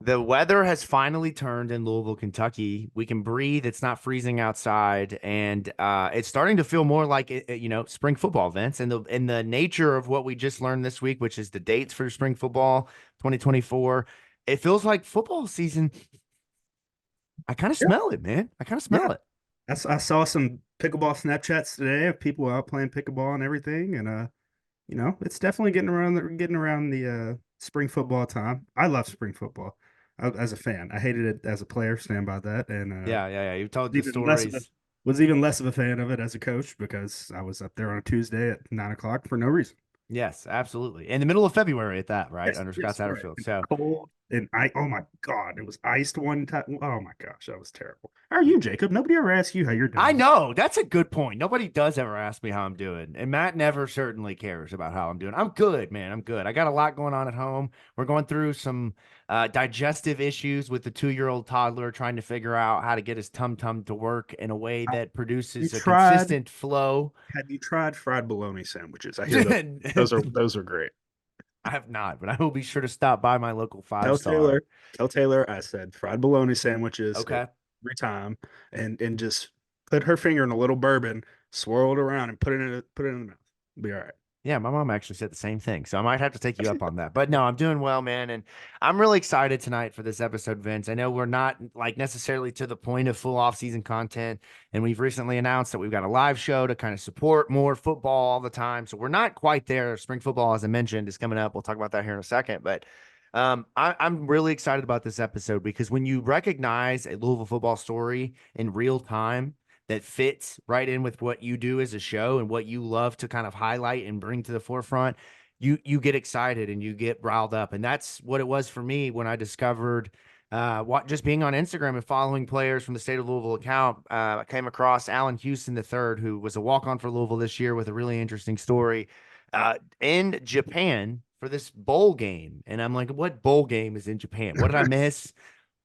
The weather has finally turned in Louisville, Kentucky. We can breathe. It's not freezing outside, and it's starting to feel more like spring football events. And the nature of what we just learned this week, which is the dates for spring football 2024. It feels like football season. I kind of Yeah, smell it, man. I kind of yeah. smell it. I saw some pickleball Snapchats today of people out playing pickleball and everything, and it's definitely getting around the spring football time. I love spring football as a fan. I hated it as a player, stand by that, and Yeah, yeah, yeah. You've told was the even less of a stories. was even less of a fan of it as a coach because I was up there on a Tuesday at 9 o'clock for no reason. Yes, absolutely. In the middle of February at that, right? Yes, Under Scott yes, right. Satterfield. And So cold and I. Oh my God, it was iced one time. Oh my gosh, that was terrible. How are you, Jacob? Nobody ever asked you how you're I doing. know that's a good point. Nobody does ever ask me how I'm doing, and Matt never certainly cares about how I'm doing. I'm good, man. I'm good. I got a lot going on at home. We're going through some digestive issues with the 2-year-old toddler, trying to figure out how to get his tum tum to work in a way that You produces a tried? consistent flow. Have you tried fried bologna sandwiches? I hear those. I Those are great. have not, but I will be sure to stop by my local five Tell star. Taylor, tell Taylor I said fried bologna sandwiches Okay. every time, and just put her finger in a little bourbon, swirl it around, and put it in the mouth. Be all right. Yeah, my mom actually said the same thing. So I might have to take you up on that. But no, I'm doing well, man. And I'm really excited tonight for this episode, Vince. I know we're not like necessarily to the point of full off-season content. And we've recently announced that we've got a live show to kind of support more football all the time. So we're not quite there. Spring football, as I mentioned, is coming up. We'll talk about that here in a second. But I'm really excited about this episode because when you recognize a Louisville football story in real time, that fits right in with what you do as a show and what you love to kind of highlight and bring to the forefront, you get excited and you get riled up. And that's what it was for me when I discovered what just being on Instagram and following players from the state of Louisville account. I came across Allan Houston III, who was a walk-on for Louisville this year with a really interesting story in Japan for this bowl game. And I'm like, what bowl game is in Japan? What did I miss?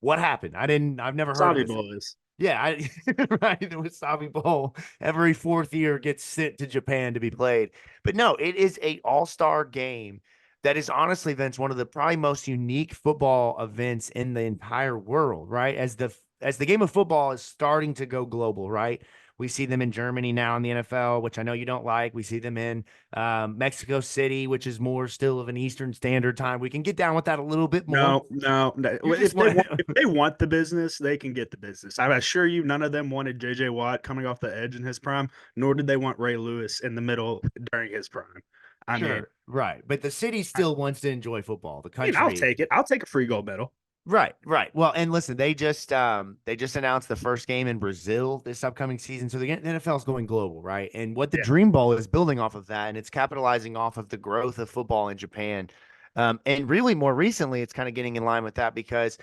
What happened? I've never heard of Wasabi this. boys. Yeah, right. The Wasabi Bowl every fourth year gets sent to Japan to be played. But no, it is a all-star game that is honestly, Vince, one of the probably most unique football events in the entire world, right? As the game of football is starting to go global, right? We see them in Germany now in the NFL, which I know you don't like. We see them in Mexico City, which is more still of an Eastern Standard Time. We can get down with that a little bit more. No, no, no. You just If they want want, if they want the business, they can get the business. I assure you, none of them wanted J.J. Watt coming off the edge in his prime, nor did they want Ray Lewis in the middle during his prime. I mean, Sure, right. But the city I still wants to enjoy football. The mean, I'll country. take it. I'll take a free gold medal. Right, right. Well, and listen, they just announced the first game in Brazil this upcoming season. So the NFL is going global, right? And what the Yeah. Dream Bowl is building off of that, and it's capitalizing off of the growth of football in Japan. And really more recently, it's kind of getting in line with that because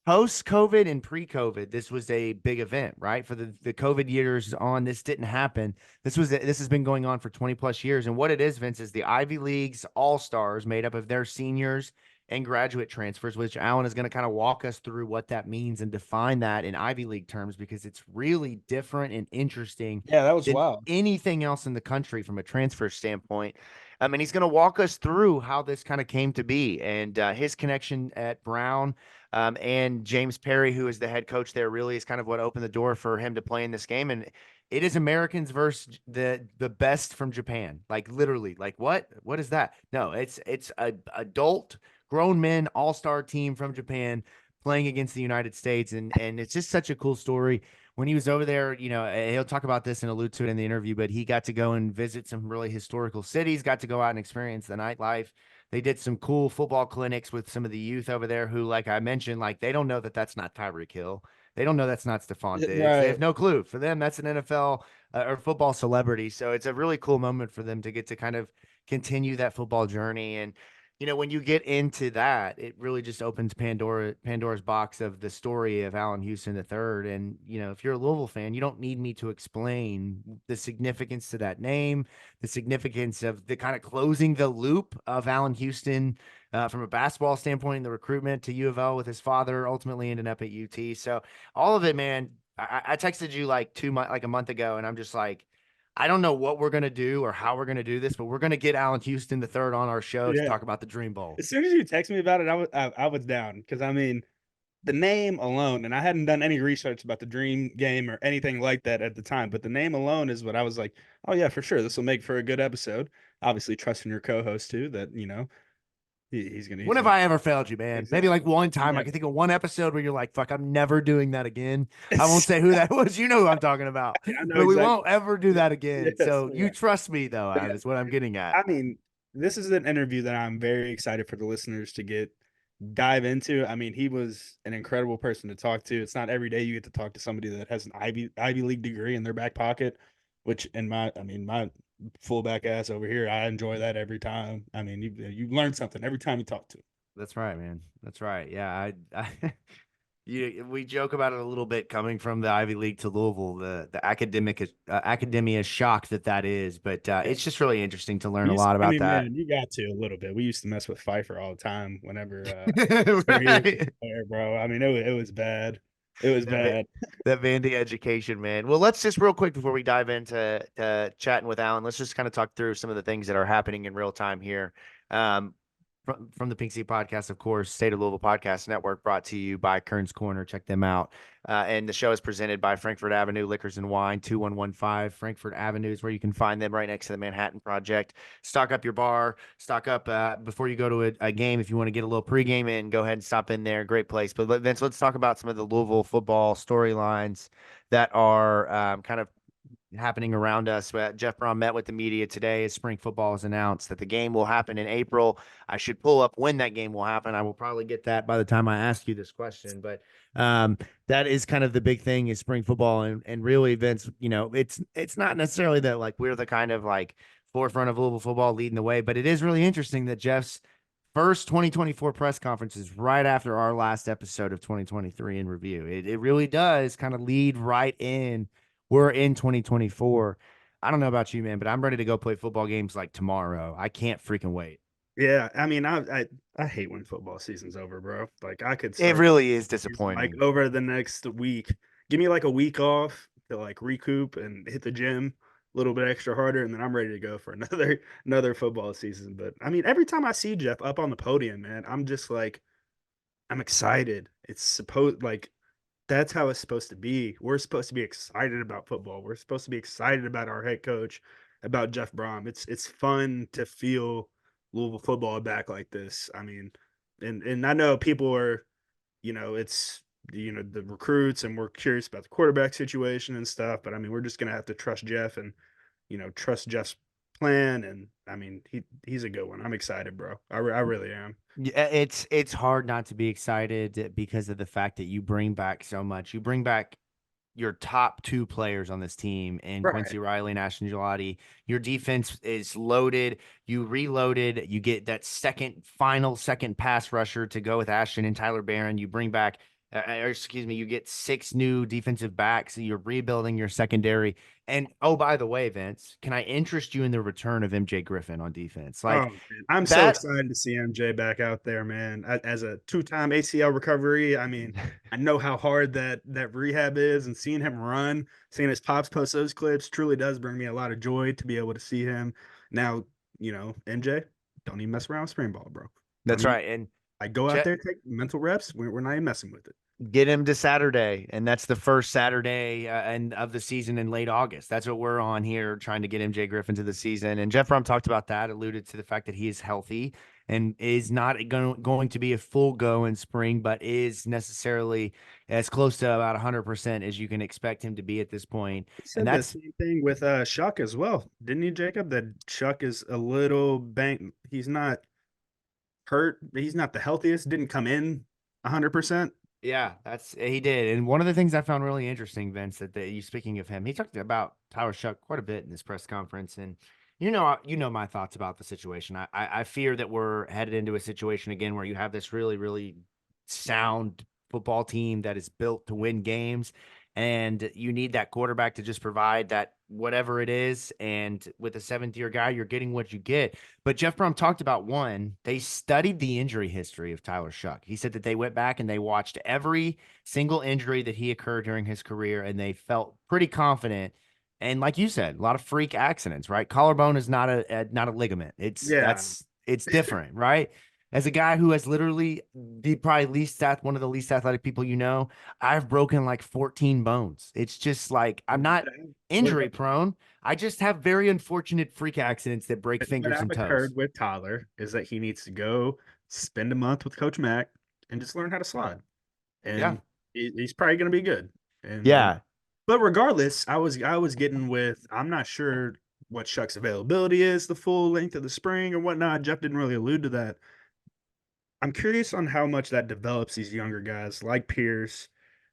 post-COVID and pre-COVID, this was a big event, right? For the COVID years on, this didn't happen. This has been going on for 20 plus years. And what it is, Vince, is the Ivy League's all-stars made up of their seniors and graduate transfers, which Alan is going to kind of walk us through what that means and define that in Ivy League terms, because it's really different and interesting Yeah, that was than wild. anything else in the country from a transfer standpoint. And he's going to walk us through how this kind of came to be and his connection at Brown and James Perry, who is the head coach there, really is kind of what opened the door for him to play in this game. And it is Americans versus the best from Japan. Like literally, like what? What is that? No, it's a adult grown men all-star team from Japan playing against the United States. And it's just such a cool story. When he was over there, he'll talk about this and allude to it in the interview, but he got to go and visit some really historical cities, got to go out and experience the nightlife. They did some cool football clinics with some of the youth over there who, like I mentioned, like they don't know that that's not Tyreek Hill. They don't know that's not Stephon Diggs. They have Right. no clue. For them, that's an NFL or football celebrity. So it's a really cool moment for them to get to kind of continue that football journey. And when you get into that, it really just opens Pandora's box of the story of Allan Houston III. And if you're a Louisville fan, you don't need me to explain the significance to that name, the significance of the kind of closing the loop of Allan Houston from a basketball standpoint, the recruitment to U of L with his father, ultimately ending up at UT. So all of it, man. I texted you like a month ago, and I'm just like, I don't know what we're gonna do or how we're gonna do this, but we're gonna get Allan Houston III on our show to Yeah. talk about the Dream Bowl. As soon as you text me about it, I was down because I mean the name alone, and I hadn't done any research about the Dream game or anything like that at the time, but the name alone is what I was like, oh yeah, for sure, this will make for a good episode. Obviously, trusting your co-host too, that he's When have gonna I ever failed you, man? Maybe like exactly one time. I never. can think of one episode where you're like, fuck, I'm never doing that again. I won't say who that was. You know who I'm talking about. I know But we exactly. won't ever do that again. Yes, So you yeah. trust me, though, But yeah, Av, is what I'm getting at. I mean, this is an interview that I'm very excited for the listeners to get dive into. I mean, he was an incredible person to talk to. It's not every day you get to talk to somebody that has an Ivy League degree in their back pocket, which in my fullback ass over here, I enjoy that every time. I mean, you learn something every time you talk to him. That's right, man. That's right. Yeah, we joke about it a little bit coming from the Ivy League to Louisville, the academia shock that is. But it's just really interesting to learn a lot I about mean, that. man, you got to a little bit. We used to mess with Pfeiffer all the time whenever he was Right. there, bro. I mean, it was bad. It was That, bad. that Vandy education, man. Well, let's just real quick before we dive into chatting with Alan, let's just kind of talk through some of the things that are happening in real time here. Um, from the Pink Sea Podcast, of course, State of Louisville Podcast Network, brought to you by Kern's Corner. Check them out. And the show is presented by Frankfort Avenue Liquors and Wine, 2115 Frankfort Avenue is where you can find them right next to the Manhattan Project. Stock up your bar, stock up before you go to a game. If you want to get a little pregame in, go ahead and stop in there. Great place. But Vince, let's talk about some of the Louisville football storylines that are kind of happening around us. Jeff Brohm met with the media today as spring football is announced that the game will happen in April. I should pull up when that game will happen. I will probably get that by the time I ask you this question, but um, that is kind of the big thing is spring football and really Vince, it's not necessarily that like we're the kind of like forefront of Louisville football leading the way, but it is really interesting that Jeff's first 2024 press conference is right after our last episode of 2023 in review. It really does kind of lead right in. We're in 2024. I don't know about you, man, but I'm ready to go play football games like tomorrow. I can't freaking wait. Yeah, I mean, I hate when football season's over, bro. Like I could It start really is season, like disappointing. over the next week. Give me like a week off to like recoup and hit the gym a little bit extra harder, and then I'm ready to go for another football season. But I mean, every time I see Jeff up on the podium, man, I'm just like I'm excited. It's supposed like that's how it's supposed to be. We're supposed to be excited about football. We're supposed to be excited about our head coach, about Jeff Brohm. It's fun to feel Louisville football back like this. I mean, and I know people are, it's the recruits and we're curious about the quarterback situation and stuff, but I mean, we're just gonna have to trust Jeff and trust Jeff's plan. And I mean, he's a good one. I'm excited, bro. I really am. Yeah, it's hard not to be excited because of the fact that you bring back so much. You bring back your top two players on this team in Right. Quincy Riley and Ashton Gelati. Your defense is loaded. You reloaded. You get that second pass rusher to go with Ashton and Tyler Barron. You bring back, or excuse me, you get six new defensive backs. You're rebuilding your secondary. And oh, by the way, Vince, can I interest you in the return of MJ Griffin on defense? Oh, Like man. I'm so that. excited to see MJ back out there, man. As a two-time ACL recovery, I mean, I know how hard that rehab is, and seeing him run, seeing his pops post those clips, truly does bring me a lot of joy to be able to see him. Now, MJ, don't even mess around with spring ball, bro. Don't That's even right. And like go out Jet, there, take mental reps. We're not even messing with it. get him to Saturday, and that's the first Saturday and of the season in late August. That's what we're on here trying to get MJ Griffin to the season. And Jeff Rum talked about that, alluded to the fact that he is healthy and is not going to be a full go in spring, but is necessarily as close to about 100% as you can expect him to be at this point. He And said the that's same thing with Shuck as well, didn't he, Jacob? That Shuck is a little bang. He's not hurt. He's not the healthiest. Didn't come in 100%. Yeah, that's he did. And one of the things I found really interesting, Vince, that you speaking of him, he talked about Tyler Shuck quite a bit in this press conference. And you know my thoughts about the situation. I fear that we're headed into a situation again where you have this really, really sound football team that is built to win games. And you need that quarterback to just provide that whatever it is. And with a seventh year guy, you're getting what you get. But Jeff Brum talked about they studied the injury history of Tyler Shuck. He said that they went back and they watched every single injury that he occurred during his career, and they felt pretty confident And like you said, a lot of freak accidents, right? Collarbone is not a ligament. Yeah. It's different, right? As a guy who has literally the probably one of the least athletic people you know, I've broken like 14 bones. It's just like I'm not What injury prone. I just have very unfortunate freak accidents that break what fingers I've and toes. occurred with Tyler is that he needs to go spend a month with Coach Mack and just learn how to slide. Yeah. And he's probably going to be good. And Yeah. but regardless, I was getting with I'm not sure what Shuck's availability is the full length of the spring or whatnot. Jeff didn't really allude to that. I'm curious on how much that develops these younger guys like Pierce,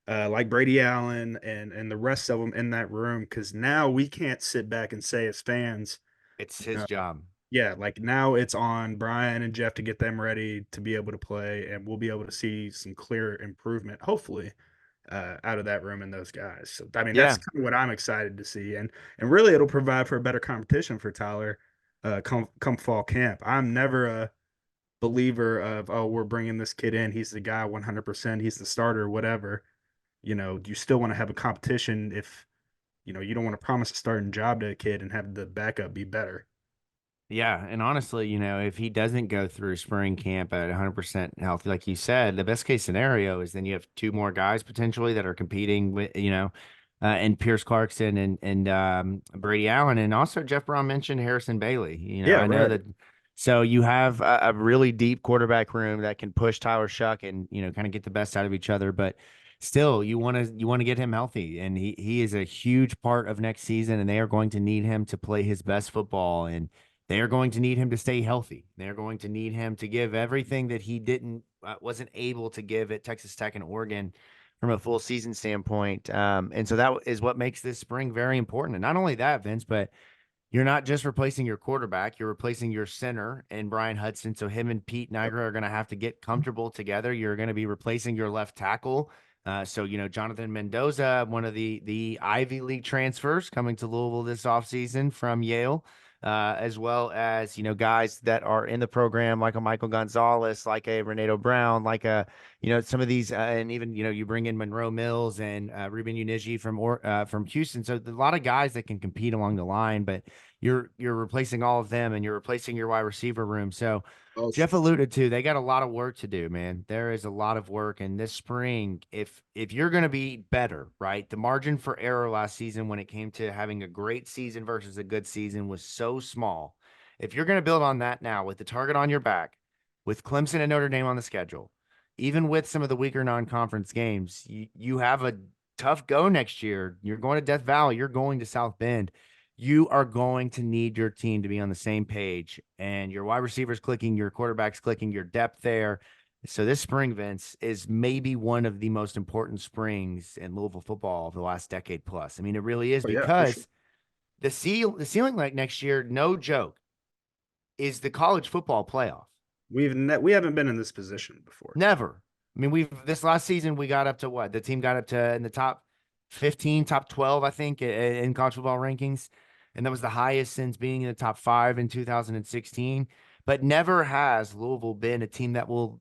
like Brady Allen, and the rest of them in that room. Because now we can't sit back and say as fans, It's his uh, job. yeah, like now it's on Brian and Jeff to get them ready to be able to play, and we'll be able to see some clear improvement, hopefully, out of that room and those guys. So I mean, that's Yeah. kind of what I'm excited to see, and really it'll provide for a better competition for Tyler, come fall camp. I'm never a believer of, oh, we're bringing this kid in, he's the guy 100%, he's the starter, whatever. You still want to have a competition if you don't want to promise a starting job to a kid and have the backup be better. Yeah, and honestly, if he doesn't go through spring camp at 100% healthy, like you said, the best case scenario is then you have two more guys potentially that are competing with, and Pierce Clarkson and Brady Allen, and also Jeff Brohm mentioned Harrison Bailey. Yeah, I know right. that. So you have a really deep quarterback room that can push Tyler Shuck and kind of get the best out of each other, but still you want to get him healthy, and he is a huge part of next season, and they are going to need him to play his best football and. They are going to need him to stay healthy. They're going to need him to give everything that he wasn't able to give at Texas Tech and Oregon from a full season standpoint. And so that is what makes this spring very important. And not only that, Vince, but you're not just replacing your quarterback, you're replacing your center and Brian Hudson. So him and Pete Yep. Niagara are going to have to get comfortable together. You're going to be replacing your left tackle. So Jonathan Mendoza, one of the Ivy League transfers coming to Louisville this offseason from Yale, as well as guys that are in the program like a Michael Gonzalez, like a Renato Brown, like a some of these, and even you bring in Monroe Mills and Ruben Uniji from Houston. So a lot of guys that can compete along the line, but you're replacing all of them, and you're replacing your wide receiver room. So Oh, Jeff alluded to they got a lot of work to do, man. There is a lot of work, and this spring, if you're going to be better, right? The margin for error last season when it came to having a great season versus a good season was so small. If you're going to build on that now with the target on your back, with Clemson and Notre Dame on the schedule, even with some of the weaker non-conference games, you have a tough go next year. You're going to Death Valley, you're going to South Bend. You are going to need your team to be on the same page, and your wide receivers clicking, your quarterbacks clicking, your depth there. So this spring, Vince, is maybe one of the most important springs in Louisville football of the last decade plus. I mean, it really is yeah, for sure. because the ceiling like next year, no joke, is the college football playoff. We haven't been in this position before. Never. I mean, this last season we got up to what? The team got up to in the top 15, top 12, I think, in college football rankings. And that was the highest since being in the top 5 in 2016. But never has Louisville been a team that will,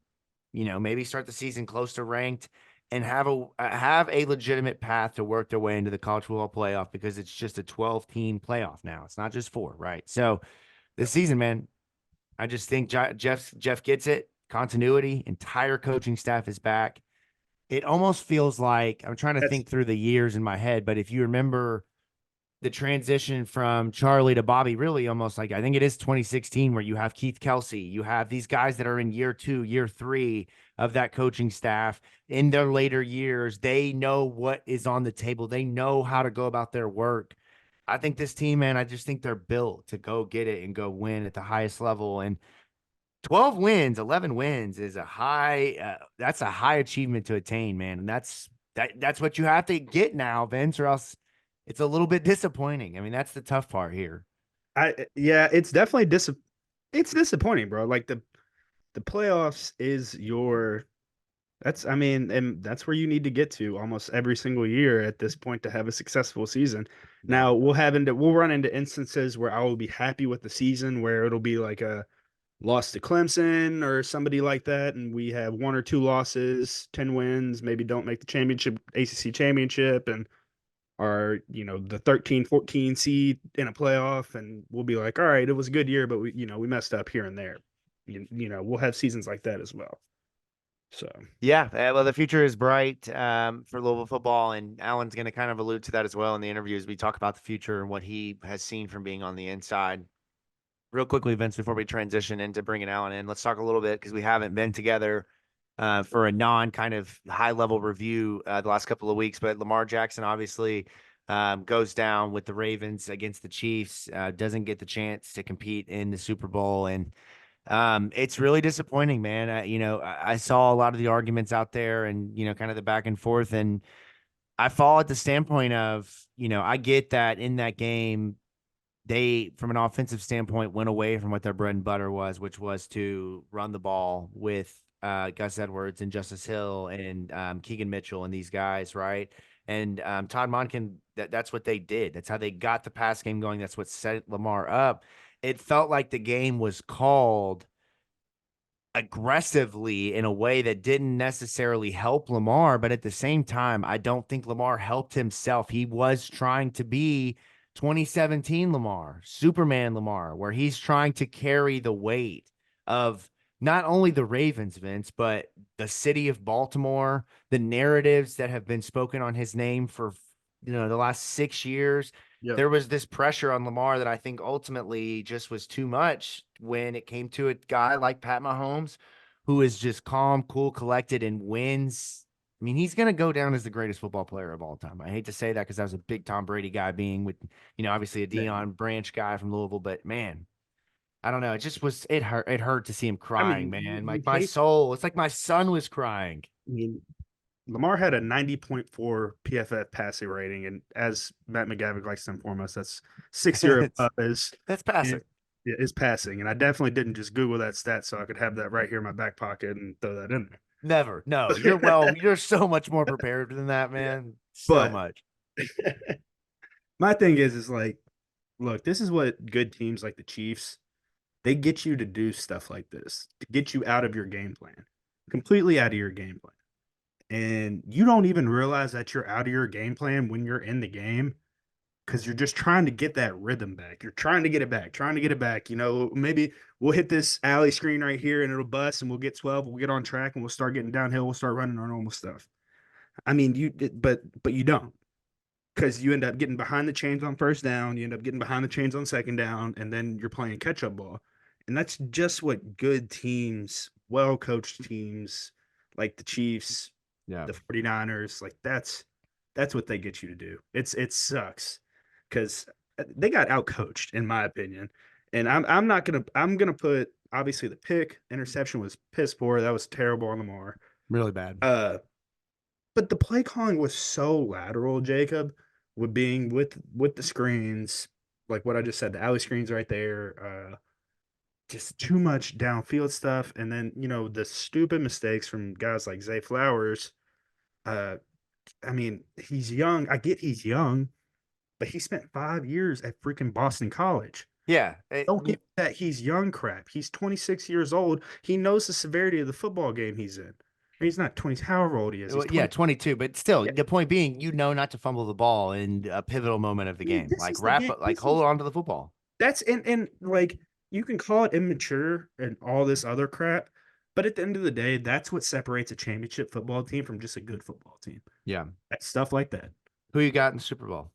maybe start the season close to ranked and have a legitimate path to work their way into the college football playoff, because it's just a 12 team playoff now. It's not just 4, right? So this Yep. season, man, I just think Jeff gets it. Continuity, entire coaching staff is back. It almost feels like I'm trying to That's think through the years in my head, but if you remember the transition from Charlie to Bobby, really almost like I think it is 2016, where you have Keith Kelsey, you have these guys that are in year 2, year 3 of that coaching staff in their later years. They know what is on the table, they know how to go about their work. I think this team, man, I just think they're built to go get it and go win at the highest level. And 12 wins, 11 wins is that's a high achievement to attain, man. And that's what you have to get now, Vince, or else it's a little bit disappointing. I mean, that's the tough part here. yeah, it's definitely it's disappointing, bro. Like the playoffs is your that's I mean, and that's where you need to get to almost every single year at this point to have a successful season. Yeah. Now we'll run into instances where I will be happy with the season where it'll be like a loss to Clemson or somebody like that, and we have one or two losses, 10 wins, maybe don't make the championship, ACC championship, and are, the 13, 14 seed in a playoff, and we'll be like, all right, it was a good year, but we messed up here and there. We'll have seasons like that as well. So, Yeah, well, the future is bright for Louisville football, and Allen's going to kind of allude to that as well in the interviews. We talk about the future and what he has seen from being on the inside. Real quickly, Vince, before we transition into bringing Allen in, let's talk a little bit because we haven't been together for a non kind of high level review the last couple of weeks. But Lamar Jackson obviously goes down with the Ravens against the Chiefs, doesn't get the chance to compete in the Super Bowl, and it's really disappointing, man. I saw a lot of the arguments out there and, kind of the back and forth. And I fall at the standpoint of, I get that in that game, they, from an offensive standpoint, went away from what their bread and butter was, which was to run the ball with Gus Edwards and Justice Hill and Keegan Mitchell and these guys, right? And Todd Monken, that's what they did. That's how they got the pass game going. That's what set Lamar up. It felt like the game was called aggressively in a way that didn't necessarily help Lamar, but at the same time, I don't think Lamar helped himself. He was trying to be 2017 Lamar, Superman Lamar, where he's trying to carry the weight of not only the Ravens, Vince, but the city of Baltimore, the narratives that have been spoken on his name for the last 6 years. yep. There was this pressure on Lamar that I think ultimately just was too much when it came to a guy like Pat Mahomes, who is just calm, cool, collected, and wins. I mean, he's going to go down as the greatest football player of all time. I hate to say that because I was a big Tom Brady guy, being with, obviously a Yeah. Dion Branch guy from Louisville, but man, I don't know. It just was, it hurt. It hurt to see him I crying, mean, you, man. you Like my hate, soul, it's like my son was crying. I mean, Lamar had a 90.4 PFF passing rating, and as Matt McGavick likes to inform us, that's 6-0 it's, that's is passing. is passing. And I definitely didn't just Google that stat so I could have that right here in my back pocket and throw that in Never. No, there. you're so much more prepared than that, Yeah. man. So But much. my thing is like, look, this is what good teams like the Chiefs, they get you to do stuff like this to get you out of your game plan, completely out of your game plan. And you don't even realize that you're out of your game plan when you're in the game because you're just trying to get that rhythm back. You're trying to get it back, trying to get it back. Maybe we'll hit this alley screen right here and it'll bust and we'll get 12, we'll get on track and we'll start getting downhill, we'll start running our normal stuff. I mean, but you don't, because you end up getting behind the chains on first down, you end up getting behind the chains on second down, and then you're playing catch up ball. And that's just what good teams, well coached teams like the Chiefs, Yeah. the 49ers, like that's what they get you to do. It sucks because they got out coached, in my opinion. And I'm gonna put, obviously, the pick interception was piss poor. That was terrible on Lamar. Really bad. Uh but the play calling was so lateral, Jacob, with being with the screens, like what I just said, the alley screens right there, just too much downfield stuff, and then the stupid mistakes from guys like Zay Flowers. Uh, I mean, he's young. I get he's young, but he spent 5 years at freaking Boston College. Yeah. Don't give that he's young crap. He's 26 years old. He knows the severity of the football game he's in. He's not 20, however old he is. He's Well, yeah, 20. 22, but still, the point being, not to fumble the ball in a pivotal moment of the game. This Like is the game. like hold on to the football. That's and like, you can call it immature and all this other crap, but at the end of the day, that's what separates a championship football team from just a good football team. Yeah. That's stuff like that. Who you got in the Super Bowl?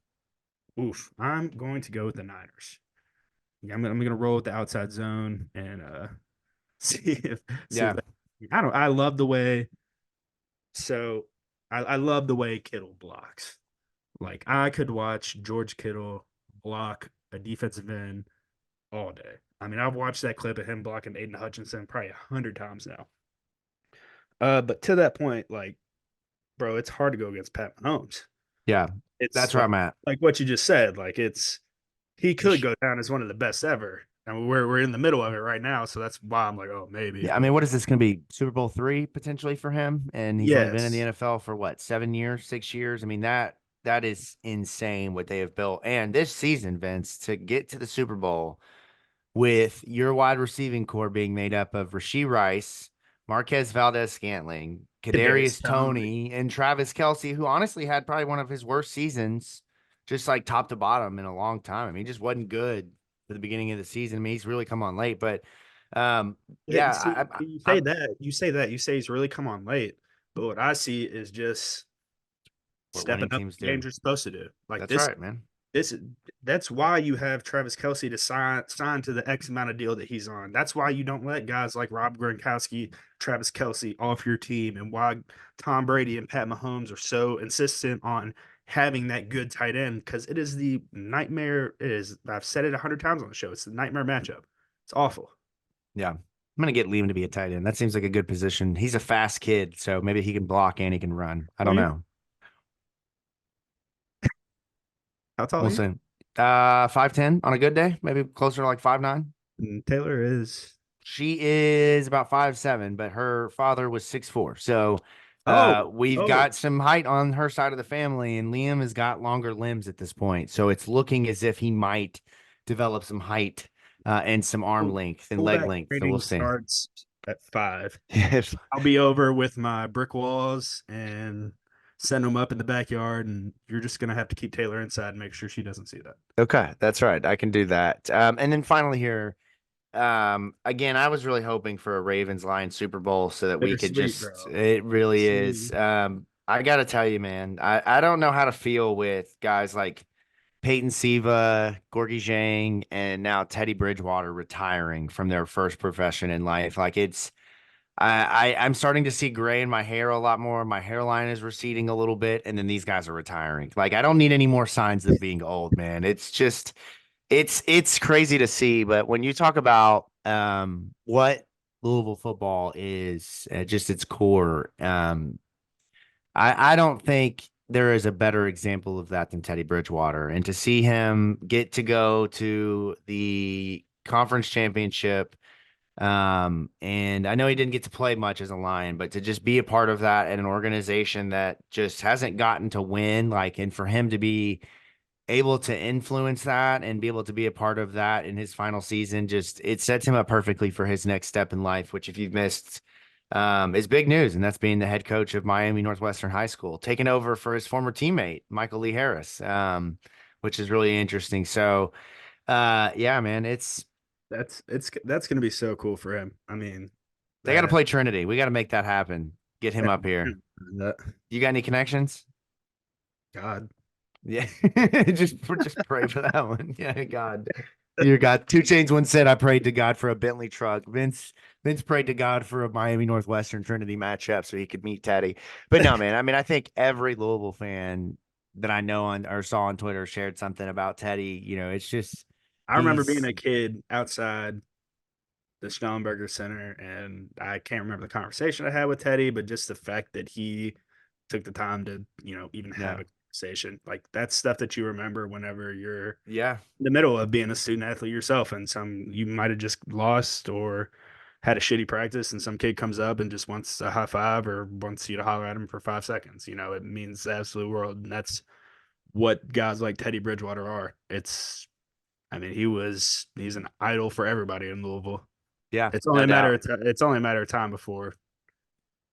Oof. I'm going to go with the Niners. Yeah, I'm gonna roll with the outside zone and see if Yeah. I love the way, so I love the way Kittle blocks. Like, I could watch George Kittle block a defensive end all day. I mean, I've watched that clip of him blocking Aiden Hutchinson probably 100 times now. But to that point, like, bro, it's hard to go against Pat Mahomes. Yeah. It's That's where I'm at. like what you just said. Like, he You could sh- go down as one of the best ever, and we're in the middle of it right now. So that's why I'm like, oh, maybe. Yeah. I mean, what is this going to be? Super Bowl 3 potentially for him? And he's only been in the Yes, NFL for what, 7 years, 6 years? I mean, that is insane what they have built. And this season, Vince, to get to the Super Bowl with your wide receiving core being made up of Rasheed Rice, Marquez Valdez-Scantling, Kadarius Kadarius Toney. Toney, and Travis Kelce, who honestly had probably one of his worst seasons just like top to bottom in a long time. I mean, he just wasn't good at the beginning of the season. I mean, he's really come on late, but You yeah, see, I you say he's really come on late, but what I see is just what stepping winning up teams the games do. you're supposed to do. Like That's right, man. this that's why you have Travis Kelsey to sign to the X amount of deal that he's on. That's why you don't let guys like Rob Gronkowski, Travis Kelsey off your team, and why Tom Brady and Pat Mahomes are so insistent on having that good tight end, because it is the nightmare. It is. I've said it 100 times on the show. It's the nightmare matchup. It's awful. Yeah. I'm gonna get Liam to be a tight end. That seems like a good position. He's a fast kid, so maybe he can block and he can run. I How don't are you? know. How tall We'll are you? see. 5'10" on a good day, maybe closer to like 5'9". Taylor is. She is about 5'7", but her father was 6'4". So Oh, we've oh, got some height on her side of the family, and Liam has got longer limbs at this point. So it's looking as if he might develop some height and some arm length and leg fullback length. So we'll training see. starts at 5. Yes. I'll be over with my brick walls and send them up in the backyard, and you're just gonna have to keep Taylor inside and make sure she doesn't see that. Okay, that's right. I can do that. And then finally here, again, I was really hoping for a Ravens Lions Super Bowl so that we could Bittersweet, just, bro. it really is. Bittersweet. I got to tell you, man, I don't know how to feel with guys like Peyton Siva, Gorgie Zhang, and now Teddy Bridgewater retiring from their first profession in life. Like I'm starting to see gray in my hair a lot more. My hairline is receding a little bit, and then these guys are retiring. Like I don't need any more signs of being old, man. It's just it's crazy to see. But when you talk about what Louisville football is, just its core, I don't think there is a better example of that than Teddy Bridgewater. And to see him get to go to the conference championship, and I know he didn't get to play much as a Lion, but to just be a part of that at an organization that just hasn't gotten to win, like, and for him to be able to influence that and be able to be a part of that in his final season, just it sets him up perfectly for his next step in life, which if you've missed, is big news. And that's being the head coach of Miami Northwestern High School, taking over for his former teammate, Michael Lee Harris, which is really interesting. So, yeah, man, That's gonna be so cool for him. I mean, they got to that, play Trinity. We got to make that happen. Get him up here. that You got any connections? God. Yeah, just pray for that one. Yeah, God, dear God. Two Chains once said, "I prayed to God for a Bentley truck." Vince prayed to God for a Miami Northwestern Trinity matchup so he could meet Teddy. But no, man. I mean, I think every Louisville fan that I know on or saw on Twitter shared something about Teddy. You know, it's just I remember being he's a kid outside the Schnellenberger Center, and I can't remember the conversation I had with Teddy, but just the fact that he took the time to, even have yeah, a conversation. Like that's stuff that you remember whenever you're yeah, in the middle of being a student athlete yourself, and you might have just lost or had a shitty practice, and some kid comes up and just wants a high five or wants you to holler at him for 5 seconds. It means the absolute world, and that's what guys like Teddy Bridgewater are. I mean, he's an idol for everybody in Louisville. yeah, It's only no a matter doubt. of it's only a matter of time before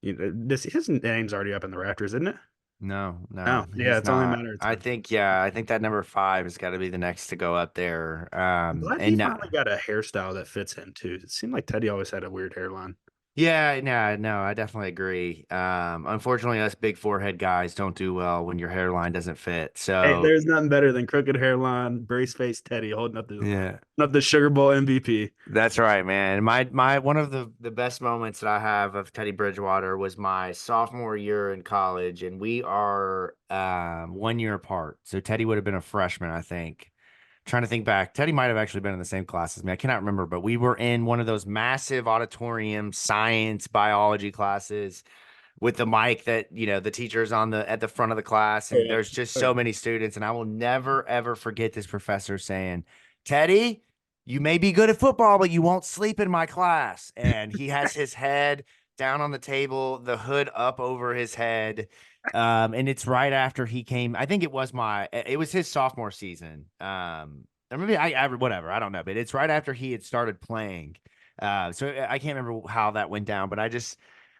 this his name's already up in the rafters, isn't it? No, No, no, yeah, he's it's only a not. matter of I time. think, yeah, I think that number 5 has got to be the next to go up there. I'm glad he And no, finally got a hairstyle that fits him too. It seemed like Teddy always had a weird hairline. yeah, no, I definitely agree. Unfortunately, us big forehead guys don't do well when your hairline doesn't fit. Hey, So, there's nothing better than crooked hairline, brace face Teddy yeah, holding up the Sugar Bowl MVP. that's right, man. My one of the best moments that I have of Teddy Bridgewater was my sophomore year in college, and we are 1 year apart. So Teddy would have been a freshman, I think. Trying to think back, Teddy might have actually been in the same class as me. I cannot remember, but we were in one of those massive auditorium science biology classes with the mic that the teacher's on the at the front of the class, Oh and yeah. there's just Oh so yeah. many students, and I will never ever forget this professor saying, Teddy, you may be good at football, but you won't sleep in my class. And he has his head down on the table, the hood up over his head. And it's right after he came. I think it was his sophomore season. Or maybe whatever. I don't know, but it's right after he had started playing. So I can't remember how that went down, but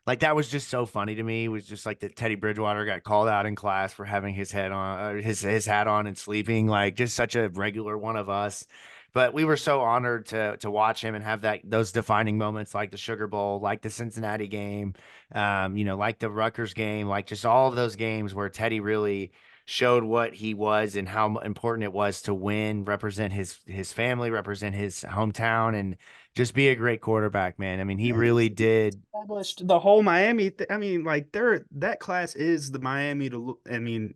like that was just so funny to me. It was just like that Teddy Bridgewater got called out in class for having his head on his hat on and sleeping, like just such a regular one of us. But we were so honored to watch him and have that those defining moments like the Sugar Bowl, like the Cincinnati game, like the Rutgers game, like just all of those games where Teddy really showed what he was and how important it was to win, represent his family, represent his hometown, and just be a great quarterback, man. I mean, he Man, really did. established the whole Miami. I mean, like that class is the Miami to. I mean,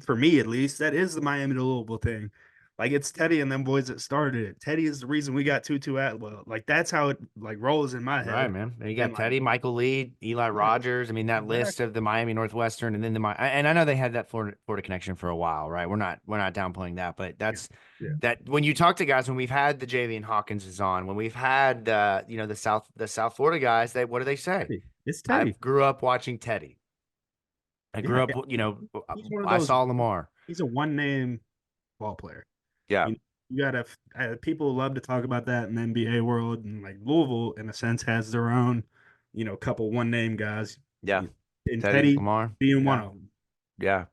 for me at least, that is the Miami to Louisville thing. Like it's Teddy and them boys that started it. Teddy is the reason we got Tutu Atwell. Like that's how it like rolls in my Right, head. man. And you And got like, Teddy, Michael Lee, Eli yeah, Rogers. I mean, that list exactly. of the Miami Northwestern, and then and I know they had that Florida connection for a while, right? We're not downplaying that, but Yeah, that's yeah. that when you talk to guys, when we've had the Javian Hawkins is on, when we've had the South Florida guys, they what do they say? Teddy. It's I Teddy. grew up watching Teddy. I grew Yeah, up, he's one of I those. saw Lamar. He's a one name ball player. Yeah, You gotta people love to talk about that in the NBA world, and like Louisville, in a sense, has their own, couple one name guys, yeah. and Teddy Teddy Lamar. being one Yeah, of them. yeah.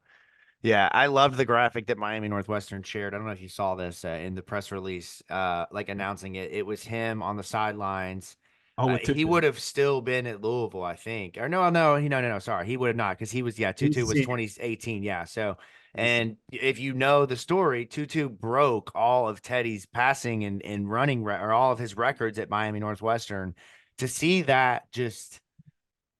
Yeah, I loved the graphic that Miami Northwestern shared. I don't know if you saw this in the press release, like announcing it. It was him on the sidelines. Oh, with He Tutu, would have still been at Louisville, I think. Or no, no, no. Sorry, he would have not because he was, yeah, he was a Tutu was senior. 2018. Yeah. So, He was a senior. and if you know the story, Tutu broke all of Teddy's passing and running or all of his records at Miami Northwestern. To see that just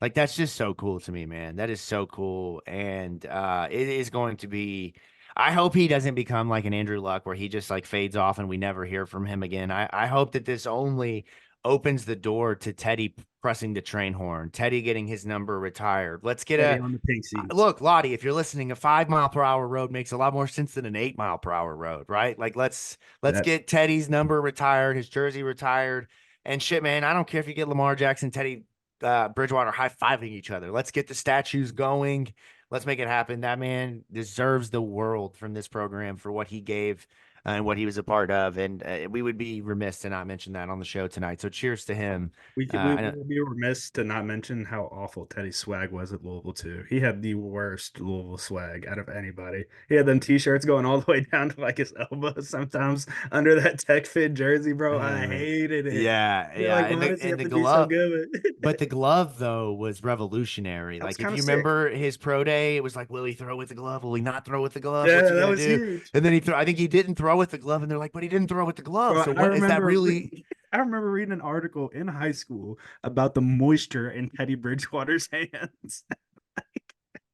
like that's just so cool to me, man. That is so cool. And it is going to be I hope he doesn't become like an Andrew Luck where he just like fades off and we never hear from him again. I hope that this only opens the door to Teddy pressing the train horn, Teddy getting his number retired. Let's get Teddy a on the pink seats. look, Lottie, if you're listening, a 5 mile per hour road makes a lot more sense than an 8 mile per hour road, right? Like let's That get Teddy's number retired, his jersey retired. And shit, man, I don't care if you get Lamar Jackson, Teddy Bridgewater high fiving each other. Let's get the statues going. Let's make it happen. That man deserves the world from this program for what he gave and what he was a part of. And we would be remiss to not mention that on the show tonight. So cheers to him. we I know, would be remiss to not mention how awful Teddy's swag was at Louisville too. He had the worst Louisville swag out of anybody. He had them t-shirts going all the way down to like his elbows sometimes under that tech fit jersey, bro. I hated it. yeah, You're yeah, like, and why the does he and have the to be so glove. good? But the glove though was revolutionary. That was Like if kind of you sick. remember his pro day, it was like, will he throw with the glove? Will he not throw with the glove? Yeah, What's he that gonna was do? huge. And then he threw. I think he didn't throw with the glove, and they're like, but he didn't throw with the glove. Bro, So what is that really? I remember reading an article in high school about the moisture in Teddy Bridgewater's hands,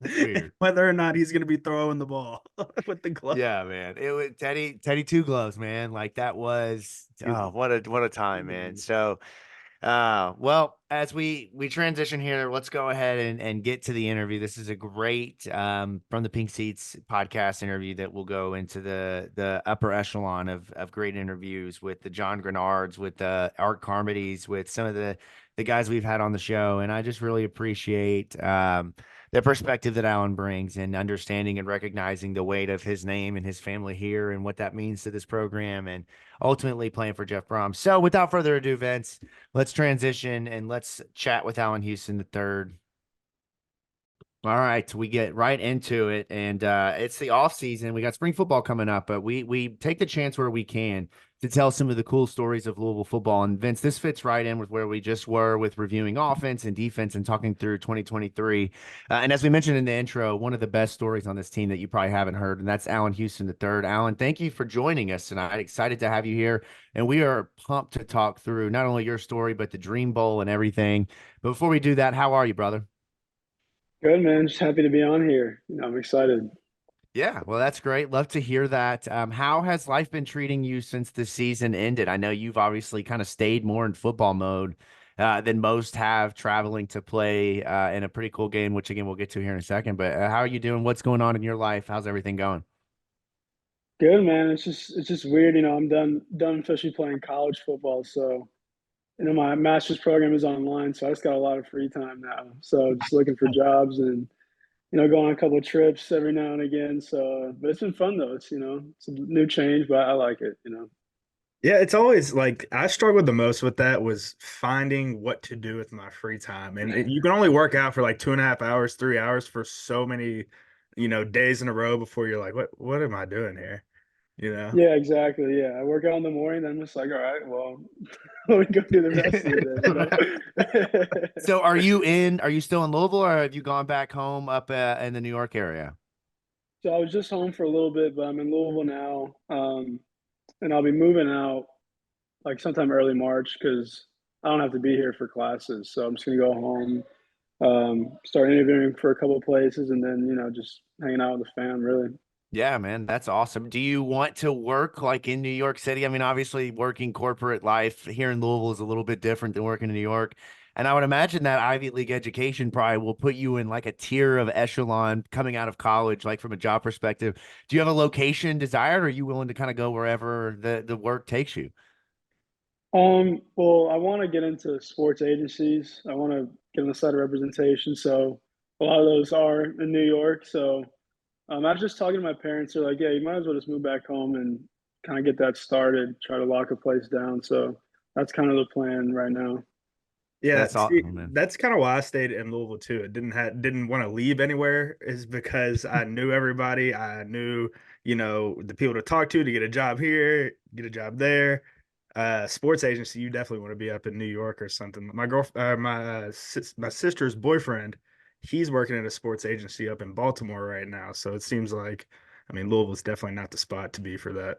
That's weird. whether or not he's going to be throwing the ball with the glove. Yeah, man. It was Teddy two gloves, man. Like that was He was, what a he time, was man. So well, as we transition here, let's go ahead and get to the interview. This is a great from the Pink Seats podcast interview that will go into the upper echelon of great interviews with the John Grenards, with the Art Carmody's, with some of the guys we've had on the show, and I just really appreciate the perspective that Allan brings and understanding and recognizing the weight of his name and his family here and what that means to this program and ultimately playing for Jeff Brohm. So without further ado, Vince, let's transition and let's chat with Allan Houston III. All right, we get right into it, and it's the off season. We got spring football coming up, but we take the chance where we can to tell some of the cool stories of Louisville football. And Vince, this fits right in with where we just were with reviewing offense and defense and talking through 2023. And as we mentioned in the intro, one of the best stories on this team that you probably haven't heard, and that's Allan Houston III. Allan, thank you for joining us tonight. Excited to have you here, and we are pumped to talk through not only your story but the Dream Bowl and everything. But before we do that, how are you, brother? Good, man. Just happy to be on here. I'm excited. Yeah, well, that's great. Love to hear that. How has life been treating you since the season ended? I know you've obviously kind of stayed more in football mode than most have, traveling to play in a pretty cool game, which again we'll get to here in a second. But how are you doing? What's going on in your life? How's everything going? Good, man. It's just weird. I'm done officially playing college football. So, my master's program is online, so I just got a lot of free time now. So just looking for jobs and go on a couple of trips every now and again. So, but it's been fun though. It's a new change, but I like it. Yeah, it's always like I struggled the most with that was finding what to do with my free time. And you can only work out for like 2.5 hours, 3 hours for so many, days in a row before you're like, what am I doing here? You know? Yeah, exactly. Yeah, I work out in the morning, then I'm just like, all right, well, let me go do the rest of the day, So are you still in Louisville or have you gone back home up in the New York area? So I was just home for a little bit, but I'm in Louisville now, and I'll be moving out like sometime early March because I don't have to be here for classes. So I'm just gonna go home, start interviewing for a couple of places, and then just hanging out with the fam. Really. Yeah, man, that's awesome. Do you want to work like in New York City? I mean, obviously working corporate life here in Louisville is a little bit different than working in New York. And I would imagine that Ivy League education probably will put you in like a tier of echelon coming out of college, like from a job perspective. Do you have a location desired, or are you willing to kind of go wherever the work takes you? Well, I want to get into sports agencies. I want to get on the side of representation. So a lot of those are in New York. So I was just talking to my parents. They're like, yeah, you might as well just move back home and kind of get that started, try to lock a place down. So that's kind of the plan right now. Yeah, That's see, awesome, man. that's kind of why I stayed in Louisville too. It didn't want to leave anywhere is because I knew everybody. I knew, the people to talk to get a job here, get a job there. Sports agency, you definitely want to be up in New York or something. My sister's boyfriend, he's working at a sports agency up in Baltimore right now. So it seems like, I mean, Louisville's definitely not the spot to be for that.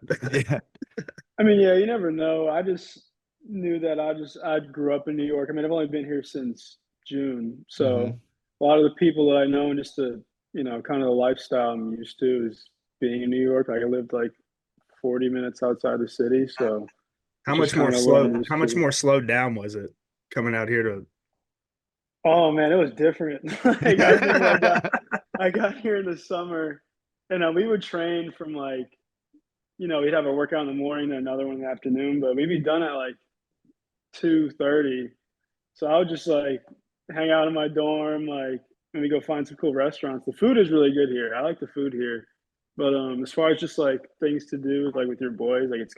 Yeah. I mean, yeah, you never know. I just knew that I grew up in New York. I mean, I've only been here since June, Hmm. so a lot of the people that I know and just the kind of the lifestyle I'm used to is being in New York. Like I lived like 40 minutes outside the city, so How it's just much more kind of what slow? I'm How used much to. more slowed down was it coming out here to? Oh man, it was different. Like I remember I got here in the summer, and we would train from like we'd have a workout in the morning and another one in the afternoon, but we'd be done at like 2:30. So I would just like hang out in my dorm, like maybe go find some cool restaurants. The food is really good here. I like the food here. But as far as just like things to do like with your boys, like it's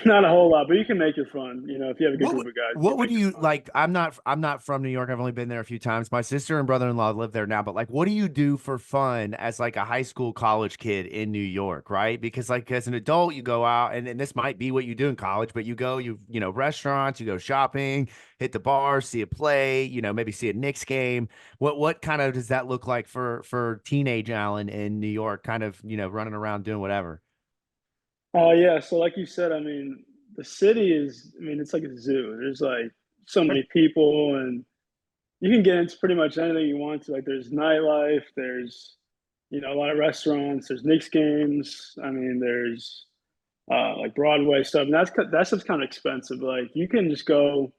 not a whole lot, but you can make it fun. If you have a good What group of guys, you what can would make it you fun. like? I'm not from New York. I've only been there a few times. My sister and brother-in-law live there now, but like what do you do for fun as like a high school college kid in New York, right? Because like as an adult, you go out and this might be what you do in college, but you go, restaurants, you go shopping, hit the bar, see a play, maybe see a Knicks game. What kind of does that look like for teenage Allen in New York, kind of, running around doing whatever? Oh yeah, so like you said, I mean, the city is, I mean, it's like a zoo. There's like so many people, and you can get into pretty much anything you want to. Like, there's nightlife, there's a lot of restaurants, there's Knicks games. I mean, there's like Broadway stuff, and that stuff's kind of expensive. Like, you can just go.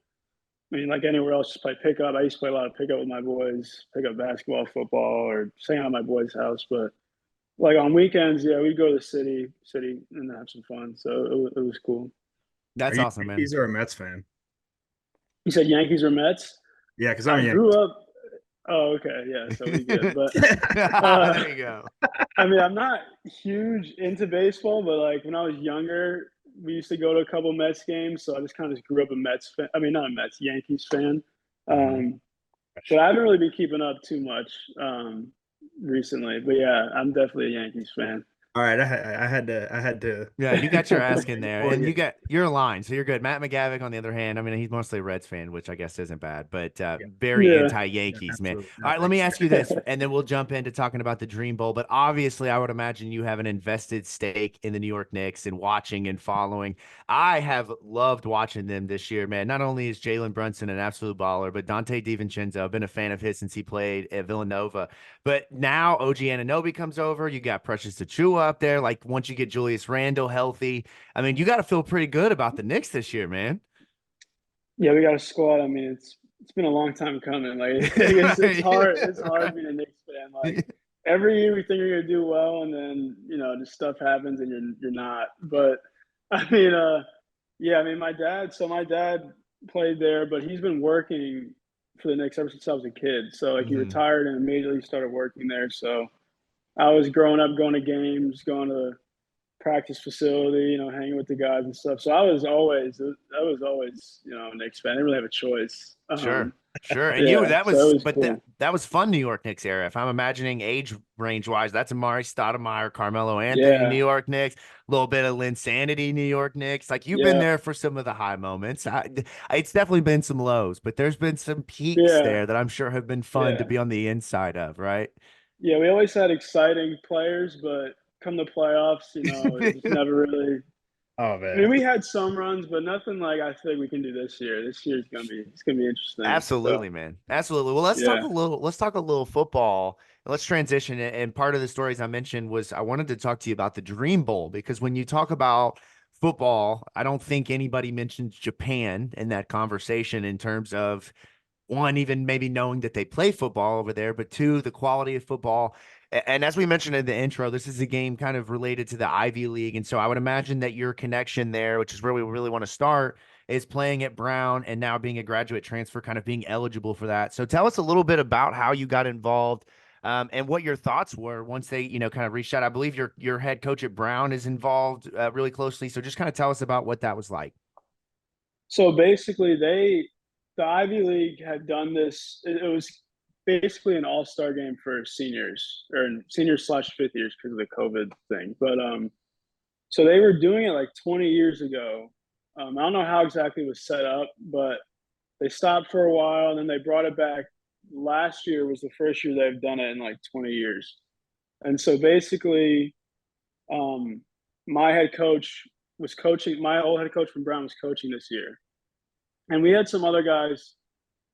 I mean, like anywhere else, just play pickup. I used to play a lot of pickup with my boys, pick up basketball, football, or stay out at my boy's house. But like on weekends, yeah, we go to the city, and have some fun. So it was cool. Are That's you awesome, man. Yankees or a Mets fan? You said Yankees or Mets? Yeah, because I'm I a grew Yankees. up. Oh, okay, yeah, so we good. But There you go. I mean, I'm not huge into baseball, but like when I was younger, we used to go to a couple Mets games. So I just kind of just grew up a Mets fan. I mean, not a Mets, Yankees fan. Hmm. Um, but I haven't really been keeping up too much recently. But yeah, I'm definitely a Yankees fan. All right, I had to Yeah, you got your ask in there, for and you. you're aligned, so you're good. Matt McGavick, on the other hand, I mean, he's mostly a Reds fan, which I guess isn't bad, but Yeah, very Yeah. yeah, anti-Yankees, man. absolutely All right, let nothing. me ask you this, and then we'll jump into talking about the Dream Bowl. But obviously, I would imagine you have an invested stake in the New York Knicks and watching and following. I have loved watching them this year, man. Not only is Jalen Brunson an absolute baller, but Dante DiVincenzo, I've been a fan of his since he played at Villanova. But now OG Anunoby comes over. You got Precious Achua up there. Like once you get Julius Randle healthy, I mean, you got to feel pretty good about the Knicks this year, man. Yeah, we got a squad. I mean, it's been a long time coming. Like it's hard. It's hard being a Knicks fan. Like every year we think you're gonna do well, and then just stuff happens and you're not. But I mean, yeah, I mean, my dad played there, but he's been working for the Knicks ever since I was a kid. So like he Hmm. retired and immediately started working there. So I was growing up going to games, going to practice facility, hanging with the guys and stuff. So I was always, a Knicks fan. I didn't really have a choice. Sure. Sure. And Yeah, so it was but cool. that was fun New York Knicks era. If I'm imagining age range wise, that's Amari Stoudemire, Carmelo Anthony, New Yeah, York Knicks, a little bit of Linsanity, New York Knicks. Like you've been yeah, there for some of the high moments. It's definitely been some lows, but there's been some peaks yeah, there that I'm sure have been fun to yeah, be on the inside of, right? yeah. We always had exciting players, but come the playoffs, it was never really. Oh I mean, man. we had some runs, but nothing like I think we can do this year. This year's gonna be interesting. So Absolutely, man. Absolutely. Well, yeah. let's talk a little football. Let's transition it. And part of the stories I mentioned was I wanted to talk to you about the Dream Bowl because when you talk about football, I don't think anybody mentions Japan in that conversation in terms of one, even maybe knowing that they play football over there, but two, the quality of football. And as we mentioned in the intro, this is a game kind of related to the Ivy League. And so I would imagine that your connection there, which is where we really want to start, is playing at Brown and now being a graduate transfer, kind of being eligible for that. So tell us a little bit about how you got involved, and what your thoughts were once they, kind of reached out. I believe your head coach at Brown is involved really closely. So just kind of tell us about what that was like. So basically, the Ivy League had done this. It was basically an all-star game for seniors or seniors slash fifth years because of the COVID thing. But so they were doing it like 20 years ago. I don't know how exactly it was set up, but they stopped for a while and then they brought it back. Last year was the first year they've done it in like 20 years. And so basically, um, my head coach was coaching. My old head coach from Brown was coaching this year, and we had some other guys,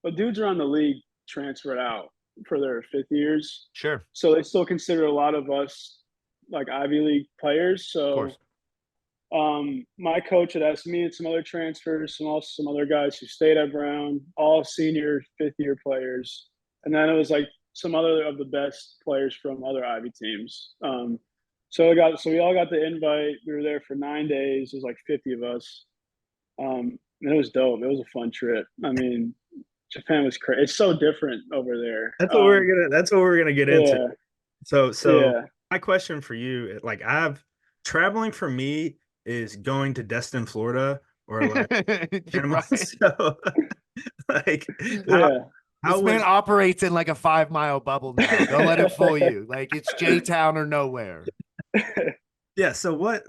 but dudes around the league transferred out for their fifth years. Sure. Of So they still consider a lot of us like Ivy League players. course. So my coach had asked me and some other transfers, some other guys who stayed at Brown, all senior fifth year players. And then it was like some other of the best players from other Ivy teams. So we all got the invite. We were there for 9 days. It was like 50 of us. And it was dope. It was a fun trip. I mean, Japan was crazy. It's so different over there. That's what we're gonna get into. Yeah, So yeah, my question for you, like I've traveling for me is going to Destin, Florida, or like You're Panama. right. So like how yeah. how This man was operates in like a 5 mile bubble now. Don't let him fool you. Like it's J Town or nowhere. yeah, so what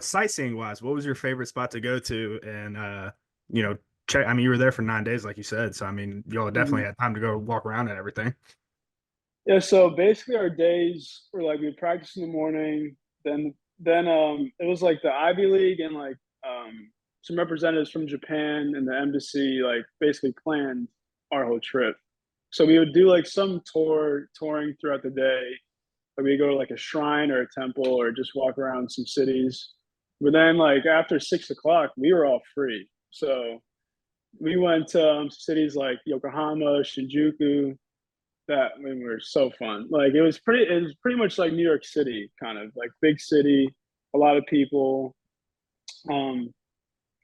sightseeing wise, what was your favorite spot to go to? And you know, check I mean you were there for 9 days, like you said. So I mean y'all definitely Mhm. had time to go walk around and everything. Yeah, so basically our days were like we practiced in the morning, then it was like the Ivy League and like some representatives from Japan and the embassy like basically planned our whole trip. So we would do like some touring throughout the day. Like we go to like a shrine or a temple or just walk around some cities. But then like after 6 o'clock, we were all free. So we went to cities like Yokohama, Shinjuku, that I mean, were so fun. Like it was pretty much like New York City, kind of like big city, a lot of people. Um,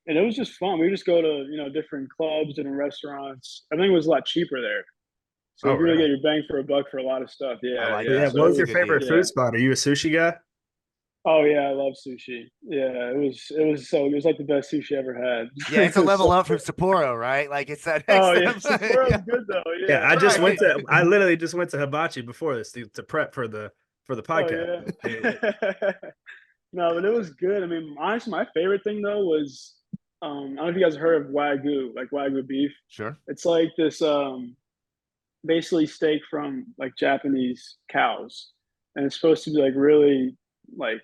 and it was just fun. We would just go to, different clubs, different restaurants. Everything was a lot cheaper there. So Oh, you can really really? get your bang for a buck for a lot of stuff. I Yeah, like yeah. Yeah, that. So what it was That's a your was, good favorite deal. yeah. food spot? Are you a sushi guy? Oh yeah, I love sushi. Yeah, it was like the best sushi I ever had. Yeah, it's a It was level so up from good. Sapporo, right? Like it's that next Oh yeah, step. Yeah. Sapporo's good though. Yeah, Yeah, Right. I literally just went to Hibachi before this to prep for the Oh podcast. yeah. No, but it was good. I mean, honestly, my favorite thing though was I don't know if you guys heard of Wagyu, like Wagyu beef. Sure. It's like this basically steak from like Japanese cows. And it's supposed to be like really like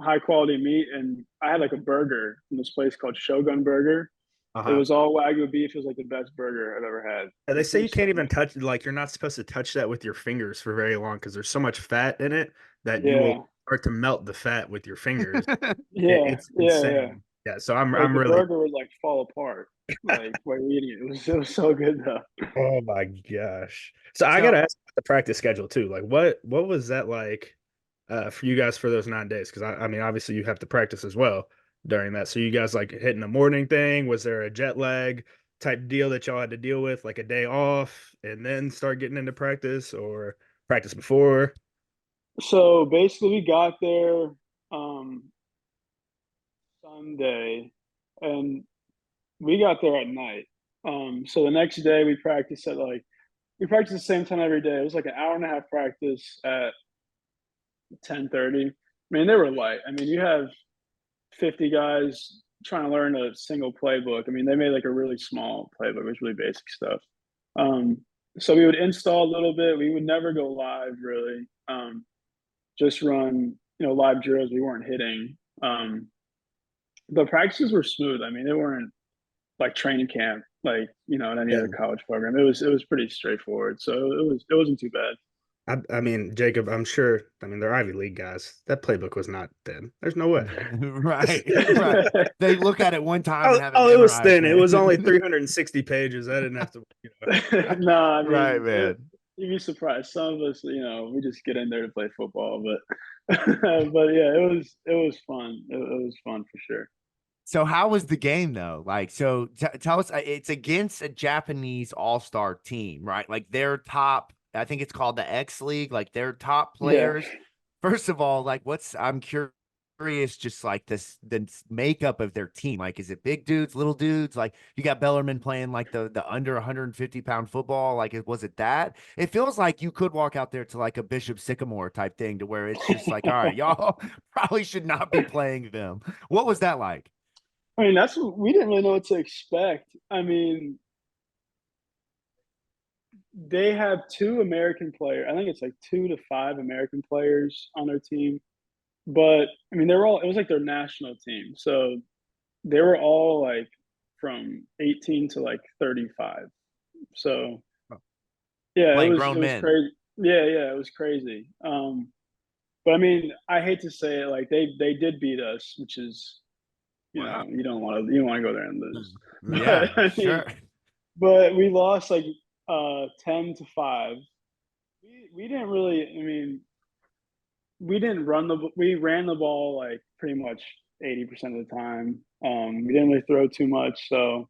high quality meat. And I had like a burger from this place called Shogun Burger. It Uh-huh. was all Wagyu beef. It was like the best burger I've ever had. And they It say you was so can't even good. touch like you're not supposed to touch that with your fingers for very long because there's so much fat in it that you will Yeah. start to melt the fat with your fingers. Yeah. It's Yeah. Yeah. insane. Yeah, so I'm Like I'm the really burger would like fall apart like while you're eating it. It was so good though. oh my gosh. So I gotta So ask about the practice schedule too. Like what was that like for you guys for those 9 days? Because I mean obviously you have to practice as well during that. So you guys like hitting the morning thing? Was there a jet lag type deal that y'all had to deal with, like a day off and then start getting into practice or practice before? So basically, we got there. Um, Sunday, and we got there at night. So the next day we practiced the same time every day. It was like an hour and a half practice at 10:30. I mean, they were light. I mean, you have 50 guys trying to learn a single playbook. I mean, they made like a really small playbook. It was really basic stuff. Um, so we would install a little bit. We would never go live really. Just run, live drills. We weren't hitting. The practices were smooth. I mean, they weren't like training camp, like in any Yeah. other college program. It was pretty straightforward. So it wasn't too bad. I mean, Jacob, I'm sure. I mean, they're Ivy League guys. That playbook was not thin. There's no way. Right, right. They look at it one time and have it Oh, it was memorized, thin. It was man. only 360 pages. I didn't have to. Nah, I Right, mean, man. you'd be surprised. Some of us, we just get in there to play football, but but yeah, it was fun. It was fun for sure. So how was the game though? Like, so tell us, it's against a Japanese all-star team, right? Like their top, I think it's called the X League, like their top Yeah. players. First of all, like I'm curious, just like the makeup of their team. Like, is it big dudes, little dudes? Like you got Bellarmine playing like the under 150-pound football. Like, was it that? It feels like you could walk out there to like a Bishop Sycamore type thing to where it's just like, all right, y'all probably should not be playing them. What was that like? I mean, that's what we didn't really know what to expect. I mean, they have two American players. I think it's like 2 to 5 American players on their team. But I mean, it was like their national team. So they were all like from 18 to like 35. So yeah, it Playing was grown it was men. crazy. Yeah, it was crazy. But I mean, I hate to say it, like they did beat us, which is Wow. you don't want to go there and lose. Yeah, But I mean, sure. but we lost like 10-5. We didn't really. I mean, we ran the ball like pretty much 80% of the time. We didn't really throw too much, so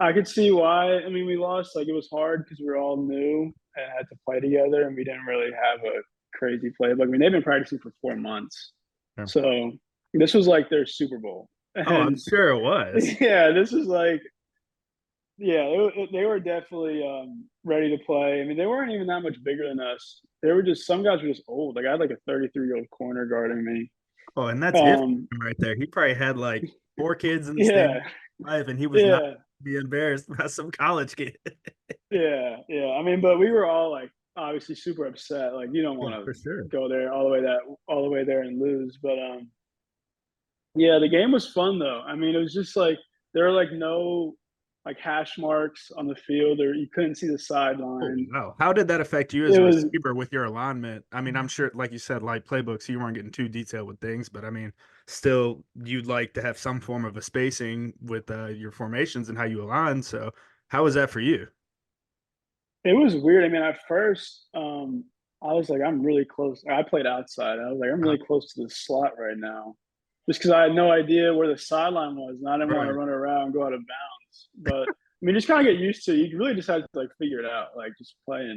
I could see why. I mean, we lost. Like it was hard because we were all new and had to play together, and we didn't really have a crazy playbook. I mean, they've been practicing for 4 months, Sure. so this was like their Super Bowl. Oh, I'm And sure it was. yeah, this is like yeah, they were definitely ready to play. I mean, they weren't even that much bigger than us. They were just some guys were just old. Like I had like a 33-year-old corner guarding me. Oh, and that's it right there. He probably had like 4 kids in the same Yeah, life, and he was not yeah, be embarrassed by some college kid. yeah. I mean, but we were all like obviously super upset. Like you don't Yeah, want to for sure. go there all the way there and lose. But yeah, the game was fun though. I mean, it was just like there were like no like hash marks on the field, or you couldn't see the Oh, sideline. wow. How did that affect you as It a was receiver with your alignment? I mean, I'm sure, like you said, like playbooks, you weren't getting too detailed with things, but I mean, still, you'd like to have some form of a spacing with your formations and how you align. So, how was that for you? It was weird. I mean, at first, I was like, I'm really close. I played outside. I was like, I'm Uh, really close to the slot right now, just because I had no idea where the sideline was, and I didn't want to right. run around and go out of bounds. But I mean, just kind of get used to it. You really just have to like figure it out, like just play,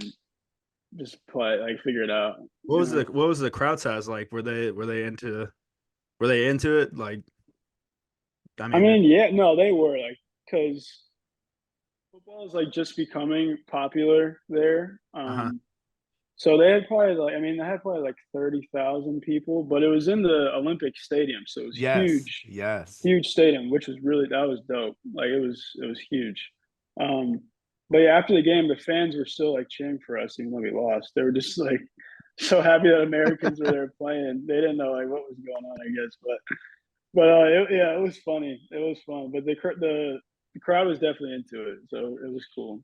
like figure it out. You know. What was the crowd size like? Were they into it? Like, I I mean, mean, yeah, no, they were like because football is like just becoming popular there. uh-huh. So they had probably like, I mean, they had probably like 30,000 people, but it was in the Olympic Stadium, so it was Yes, huge, yes. huge stadium, which was really that was dope. Like it was huge. Um, but yeah, after the game, the fans were still like cheering for us, even though we lost. They were just like so happy that Americans were there playing. They didn't know like what was going on, I guess, yeah, it was funny. It was fun, but the crowd was definitely into it, so it was cool.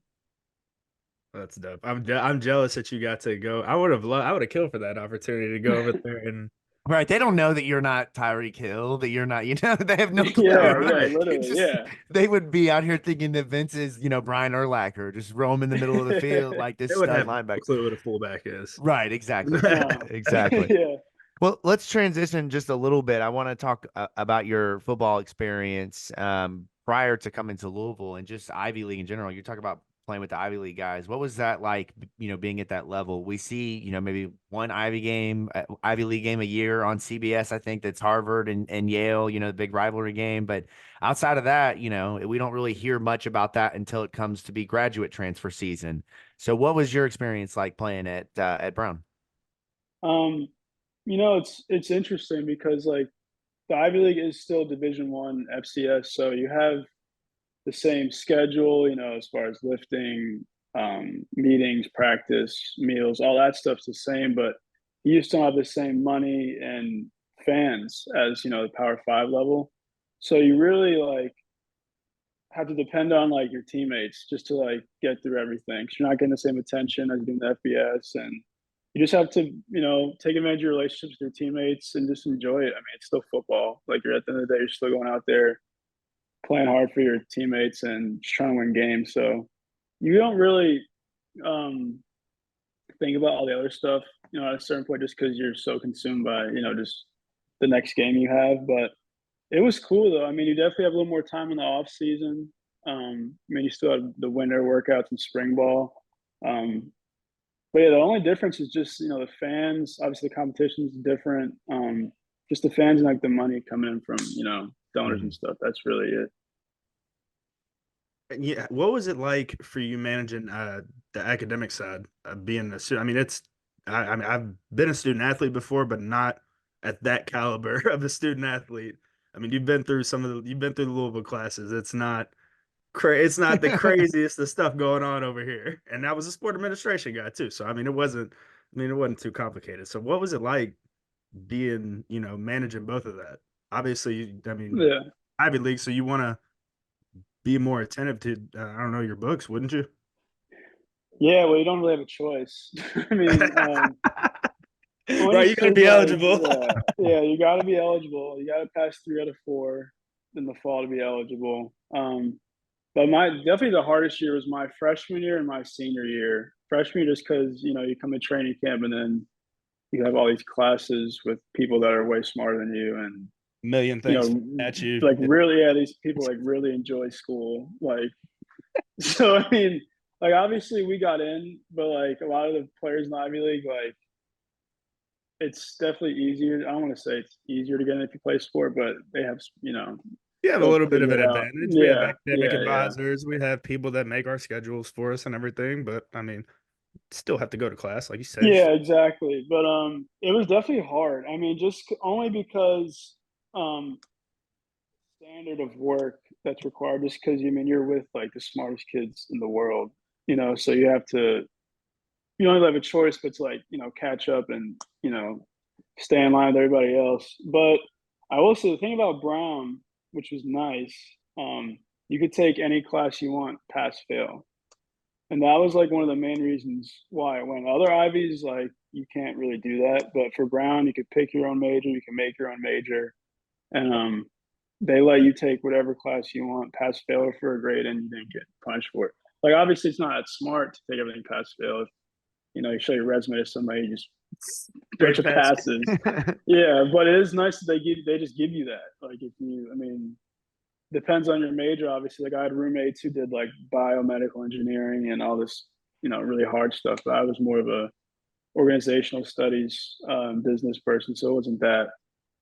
That's dope. I'm jealous that you got to go. I would have killed for that opportunity to go over there and Right. They don't know that you're not Tyreek Hill, that you're not, they have no clue, Yeah, right? yeah, right. It literally, just yeah. they would be out here thinking that Vince is, Brian Urlacher, just roaming the middle of the field like They this wouldn't stud have no linebacker. clue what a fullback is. Right, exactly. No. Exactly. Yeah. Well, let's transition just a little bit. I want to talk about your football experience prior to coming to Louisville and just Ivy League in general. You talk about playing with the Ivy League guys. What was that like, being at that level? We see, maybe one Ivy League game a year on CBS, I think that's Harvard and Yale, the big rivalry game. But outside of that, we don't really hear much about that until it comes to be graduate transfer season. So what was your experience like playing at Brown? Um, it's interesting because like the Ivy League is still Division I FCS, so you have the same schedule, as far as lifting, meetings, practice, meals, all that stuff's the same, but you still have the same money and fans as, the Power Five level. So you really like have to depend on like your teammates just to like get through everything. Cause you're not getting the same attention as doing the FBS, and you just have to, take advantage of your relationships with your teammates and just enjoy it. I mean, it's still football. Like you're at the end of the day, you're still going out there playing hard for your teammates and just trying to win games. So you don't really think about all the other stuff, at a certain point, just because you're so consumed by, just the next game you have. But it was cool though. I mean, you definitely have a little more time in the off season. I mean, you still have the winter workouts and spring ball. But yeah, the only difference is just, the fans. Obviously, the competition is different. Just the fans and like the money coming in from, donors and stuff. That's really it. Yeah, what was it like for you managing the academic side of being a student? I mean, I mean, I've been a student athlete before, but not at that caliber of a student athlete. I mean, you've been through the Louisville classes. It's not the craziest of stuff going on over here. And I was a sport administration guy too, so I mean, it wasn't too complicated. So what was it like being, managing both of that? Obviously, I mean, Yeah. Ivy League, so you want to be more attentive to I don't know, your books, wouldn't you? Yeah, well, you don't really have a choice. I mean, only Right, you got to because be like, eligible. yeah, you got to be eligible. You got to pass 3 out of 4 in the fall to be eligible. But my definitely the hardest year was my freshman year and my senior year. Freshman year, just because you come to training camp and then you have all these classes with people that are way smarter than you, and Million you things know, at you. like really, yeah, these people like really enjoy school. Like, so I mean, like obviously we got in, but like a lot of the players in the Ivy League, like it's definitely easier. I don't want to say it's easier to get in if you play sport, but they have, You have a they'll little bit of figure an it out. advantage. We have Yeah, academic yeah, yeah. advisors. We have people that make our schedules for us and everything. But I mean, still have to go to class, like you said. Yeah, exactly. But it was definitely hard. I mean, just only because um standard of work that's required, just because you mean you're with like the smartest kids in the world, so you have to you don't really have a choice but to like, catch up and, stay in line with everybody else. But I will say the thing about Brown, which was nice, you could take any class you want, pass fail. And that was like one of the main reasons why I went. Other Ivies, like you can't really do that. But for Brown, you could pick your own major, you can make your own major. And they let you take whatever class you want, pass fail for a grade, and you didn't get punished for it. Like obviously it's not that smart to take everything pass fail. If you show your resume to somebody, you just bunch Straight of past. passes. Yeah, but it is nice that they just give you that. Like if you, I mean, depends on your major, obviously. Like I had roommates who did like biomedical engineering and all this, really hard stuff. But I was more of a organizational studies business person, so it wasn't that.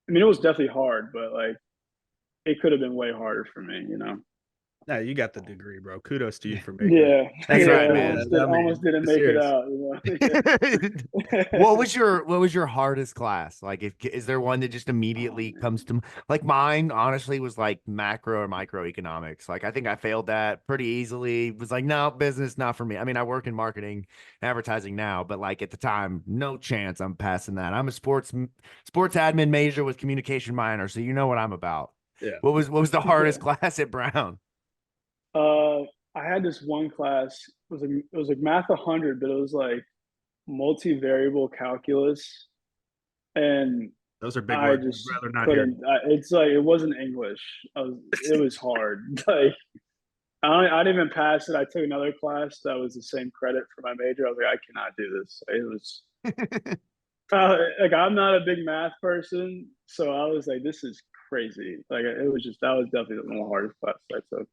I mean, it was definitely hard, but like it could have been way harder for me. No, you got the degree, bro. Kudos to you for making it. Yeah, That's yeah, right, man. I mean, almost didn't make it serious. out. What was your hardest class? Like, is there one that just Oh immediately comes man. to like mine? Honestly, was like macro or microeconomics. Like, I think I failed that pretty easily. Was like, no, business not for me. I mean, I work in marketing, and advertising now, but like at the time, no chance I'm passing that. I'm a sports admin major with communication minor, so you know what I'm about. Yeah. What was the Yeah. hardest class at Brown? Uh, I had this one class. It was like math 100, but it was like multivariable calculus, and Those are big I words. I'd just rather not hear. couldn't. It's like it wasn't English. It was hard. Like I didn't even pass it. I took another class that was the same credit for my major. I was like, I cannot do this. It was like I'm not a big math person, so I was like, this is crazy. Like it was just that was definitely one of the hardest classes I took.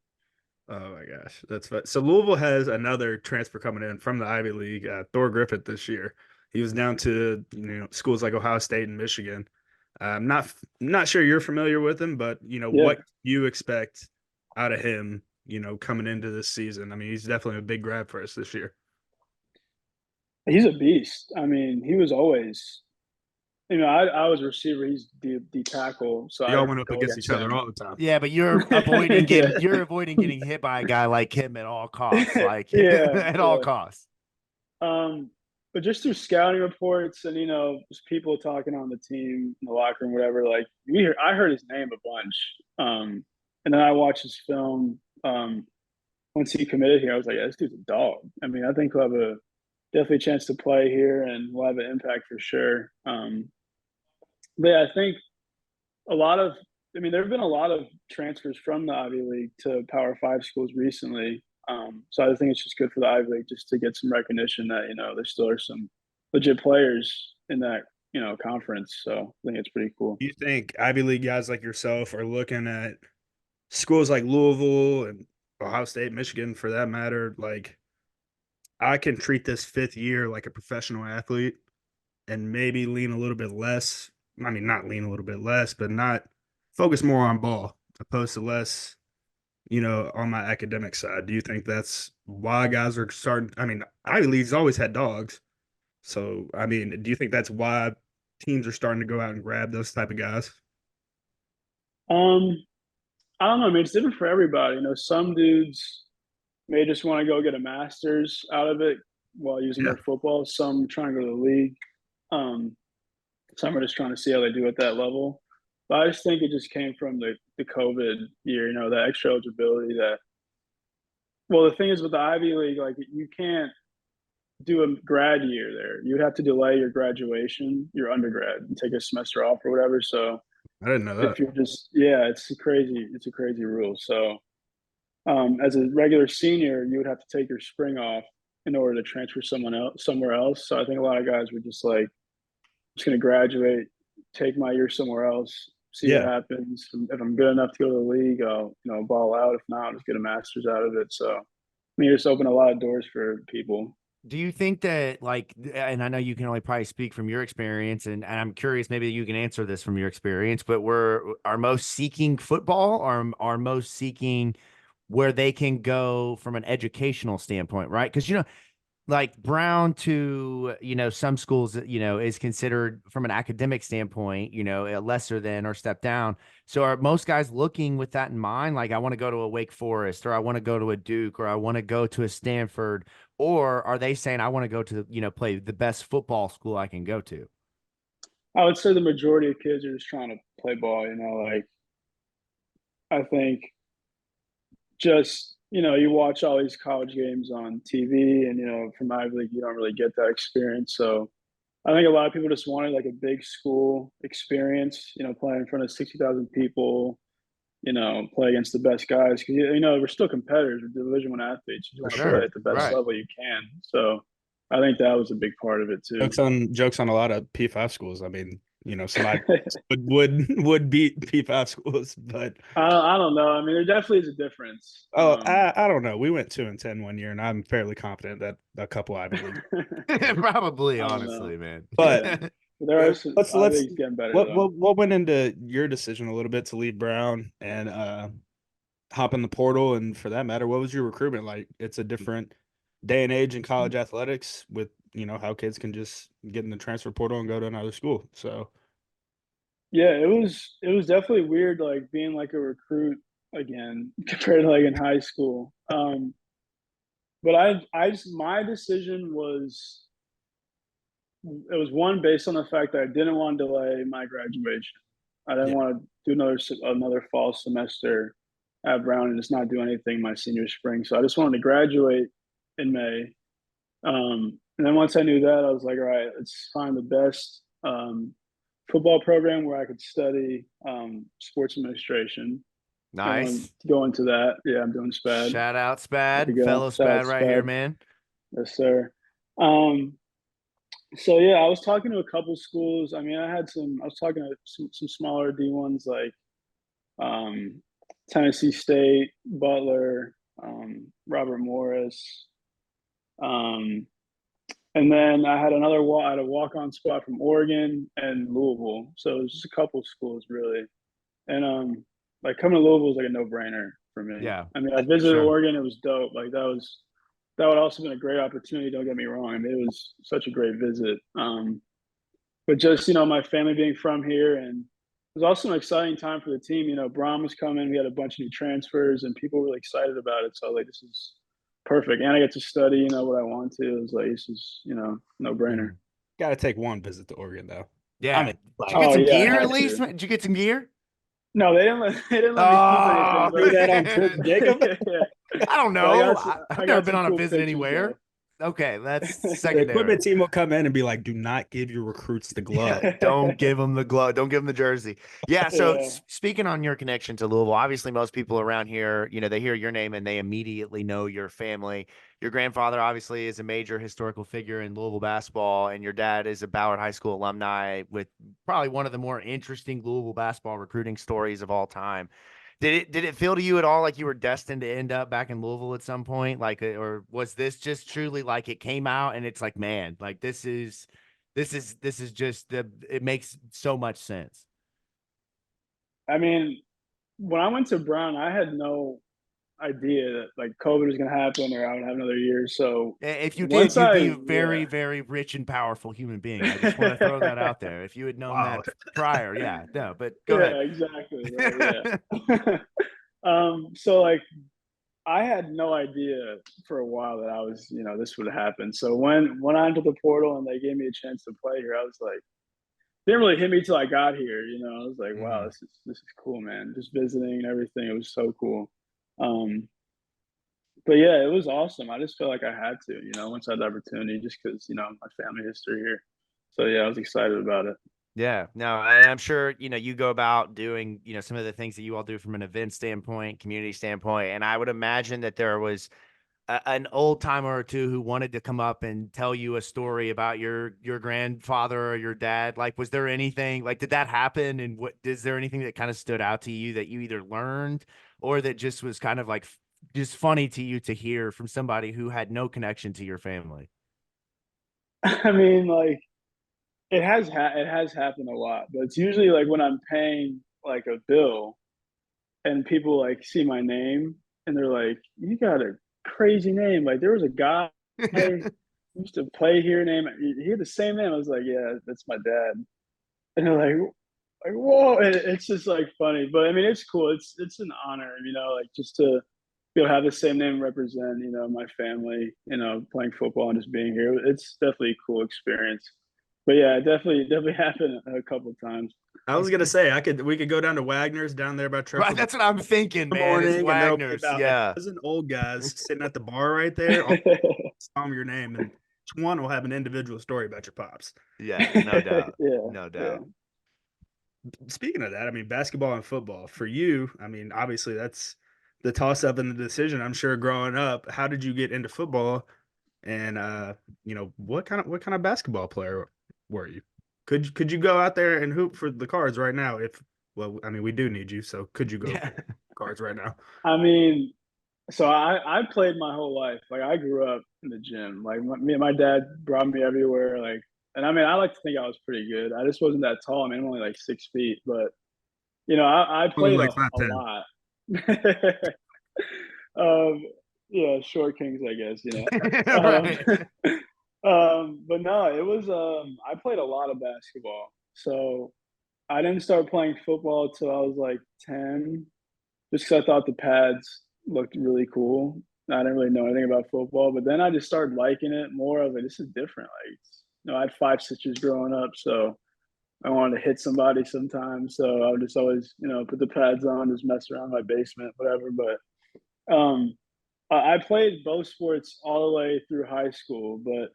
Oh my gosh, that's fun. So Louisville has another transfer coming in from the Ivy League, Thor Griffith this year. He was down to schools like Ohio State and Michigan. I'm not sure you're familiar with him, but Yeah, what you expect out of him, coming into this season. I mean, he's definitely a big grab for us this year. he's a beast. I mean, he was always, I was a receiver. He's the tackle, so They I all went up go against against each other him. all the time. Yeah, but you're Yeah, avoiding getting hit by a guy like him at all costs, like yeah, at all yeah. costs. Um, but just through scouting reports and just people talking on the team, in the locker room, whatever. Like I heard his name a bunch. And then I watched his film. Once he committed here, I was like, yeah, this dude's a dog. I mean, I think he'll have definitely a chance to play here and will have an impact for sure. But yeah, I think a lot of, there have been a lot of transfers from the Ivy League to Power Five schools recently. So I think it's just good for the Ivy League just to get some recognition that there still are some legit players in that conference. So I think it's pretty cool. Do you think Ivy League guys like yourself are looking at schools like Louisville and Ohio State, Michigan, for that matter? Like, I can treat this fifth year like a professional athlete and maybe lean a little bit less. I mean, not lean a little bit less, but not focus more on ball opposed to less, on my academic side. Do you think that's why guys are starting? I mean, Ivy League's always had dogs. So, I mean, do you think that's why teams are starting to go out and grab those type of guys? Um, I don't know. I mean, it's different for everybody. Some dudes may just want to go get a master's out of it while using Yeah. their football. Some trying to go to the league. Um, some are just trying to see how they do at that level. But I just think it just came from the COVID year, that extra eligibility that well, the thing is with the Ivy League, like you can't do a grad year there. You would have to delay your graduation, your undergrad, and take a semester off or whatever. So I didn't know that. if you're just yeah, it's a crazy rule. So as a regular senior, you would have to take your spring off in order to transfer someone else somewhere else. So I think a lot of guys were just like, I'm just gonna graduate, take my year somewhere else, see what Yeah. happens. If I'm good enough to go to the league, I'll ball out. If not, I'll just get a master's out of it. So I mean, just open a lot of doors for people. Do you think that like, and I know you can only probably speak from your experience, and I'm curious, maybe you can answer this from your experience, but are most seeking football or are most seeking where they can go from an educational standpoint, right? Because like Brown to some schools that is considered from an academic standpoint a lesser than or step down. So are most guys looking with that in mind, like I want to go to a Wake Forest or I want to go to a Duke or I want to go to a Stanford, or are they saying I want to go to play the best football school I can go to? I would say the majority of kids are just trying to play ball. Like I think just you watch all these college games on TV, and from Ivy League you don't really get that experience. So I think a lot of people just wanted like a big school experience. Playing in front of 60,000 people. Play against the best guys because we're still competitors. We're Division I athletes. You just For want to play sure. at the best Right. level you can. So I think that was a big part of it too. Jokes on a lot of P5 schools. I mean, somebody would beat P5 schools, but I don't know. I mean, there definitely is a difference. I don't know. We went 2-10 one year, and I'm fairly confident that a couple Ivy League. Probably, I don't know. honestly, man. But There are some. I let's think it's getting better what though. what went into your decision a little bit to leave Brown and hop in the portal, and for that matter, what was your recruitment like? It's a different day and age in college athletics with how kids can just get in the transfer portal and go to another school. So Yeah, it was definitely weird, like being like a recruit again compared to like in high school. But I just my decision was it was one based on the fact that I didn't want to delay my graduation. I didn't yeah, want to do another fall semester at Brown and just not do anything my senior spring. So I just wanted to graduate in May. And then once I knew that, I was like, all right, let's find the best football program where I could study sports administration. I want Nice. to go into that. Yeah, I'm doing SPAD. Shout out Good to Spad, go. fellow Shout out Spad right here, SPAD. man. Yes, sir. Um, so yeah, I was talking to a couple schools. I mean, I was talking to some smaller D ones like um, Tennessee State, Butler, Robert Morris. And then I had I had a walk-on spot from Oregon and Louisville. So it was just a couple schools really. And like coming to Louisville was like a no-brainer for me. Yeah, I mean, I visited sure. Oregon, it was dope. Like that would also been a great opportunity, don't get me wrong. I mean, it was such a great visit. But just, my family being from here, and it was also an exciting time for the team. Brohm was coming, we had a bunch of new transfers and people were really excited about it. So like this is perfect. And I get to study, what I want to. It was like this is, no brainer. Mhm. Got to take one visit to Oregon though. Yeah. I'm Did excited. you get Oh some yeah, I gear at had least? to. Did you get some gear? No, they didn't let me keep anything, Oh, Threw but that on Coach Jacob. yeah. I don't But know. I I've never got been some on a cool visit pictures anywhere. though. Okay, that's The secondary. equipment team will come in and be like, "Do not give your recruits the glove." Don't give them the glove. Don't give them the jersey. Yeah. So Yeah. speaking on your connection to Louisville, obviously most people around here, they hear your name and they immediately know your family. Your grandfather obviously is a major historical figure in Louisville basketball, and your dad is a Ballard High School alumni with probably one of the more interesting Louisville basketball recruiting stories of all time. Did it feel to you at all like you were destined to end up back in Louisville at some point? Like, or was this just truly like it came out and it's like, man, like this is just it makes so much sense. I mean, when I went to Brown, I had no idea that like COVID was gonna happen or I would have another year. So If you did, once you'd I be a yeah. very, very rich and powerful human being. I just want to throw that out there. If you had known Wow. that prior, yeah, no, but go ahead. Yeah, exactly. Right. Yeah. So like I had no idea for a while that I was, this would happen. So when I entered the portal and they gave me a chance to play here, I was like, didn't really hit me till I got here. I was like, wow, Mhm. this is cool, man. Just visiting and everything, it was so cool. Um, but yeah, it was awesome. I just felt like I had to, once I had the opportunity, just because my family history here. So yeah, I was excited about it. Yeah, no, and I'm sure, you go about doing, some of the things that you all do from an event standpoint, community standpoint. And I would imagine that there was an old timer or two who wanted to come up and tell you a story about your grandfather or your dad. Like, was there anything like did that happen? And what is there anything that kind of stood out to you that you either learned or that just was kind of like just funny to you to hear from somebody who had no connection to your family? I mean, like it has happened a lot, but it's usually like when I'm paying like a bill and people like see my name and they're like, "You got a crazy name." Like there was a guy who used to play here name. He had the same name. I was like, "Yeah, that's my dad." And they're like whoa, and it's just like funny. But I mean, it's cool. It's an honor, like just to be able to have the same name represent, my family, playing football and just being here. It's definitely a cool experience. But yeah, it definitely happened a couple of times. I was gonna say we could go down to Wagner's down there by Right, Treffer that's what I'm thinking, the man. It's morning, and there'll be Wagner's. about a Yeah. dozen old guys sitting at the bar right there. All tell them your name, and each one will have an individual story about your pops. Yeah, no doubt. Yeah, No yeah. doubt. Speaking of that, I mean, basketball and football for you. I mean, obviously that's the toss up and the decision. I'm sure growing up, how did you get into football? And what kind of basketball player were you? Could you go out there and hoop for the Cards right now? If well, I mean, we do need you, so could you go Yeah. for the Cards right now? I mean, so I played my whole life. Like I grew up in the gym. Like me and my dad brought me everywhere. Like, and I mean, I like to think I was pretty good. I just wasn't that tall. I mean, I'm only like 6 feet, but I Only played like five a ten. lot. um, yeah, short kings, I guess. Right. But no, it was. I played a lot of basketball. So I didn't start playing football till I was like 10, just because I thought the pads looked really cool. I didn't really know anything about football, but then I just started liking it more. I was like, this is different. Like, I had five sisters growing up, so I wanted to hit somebody sometimes. So I would just always, put the pads on, just mess around my basement, whatever. But I played both sports all the way through high school. But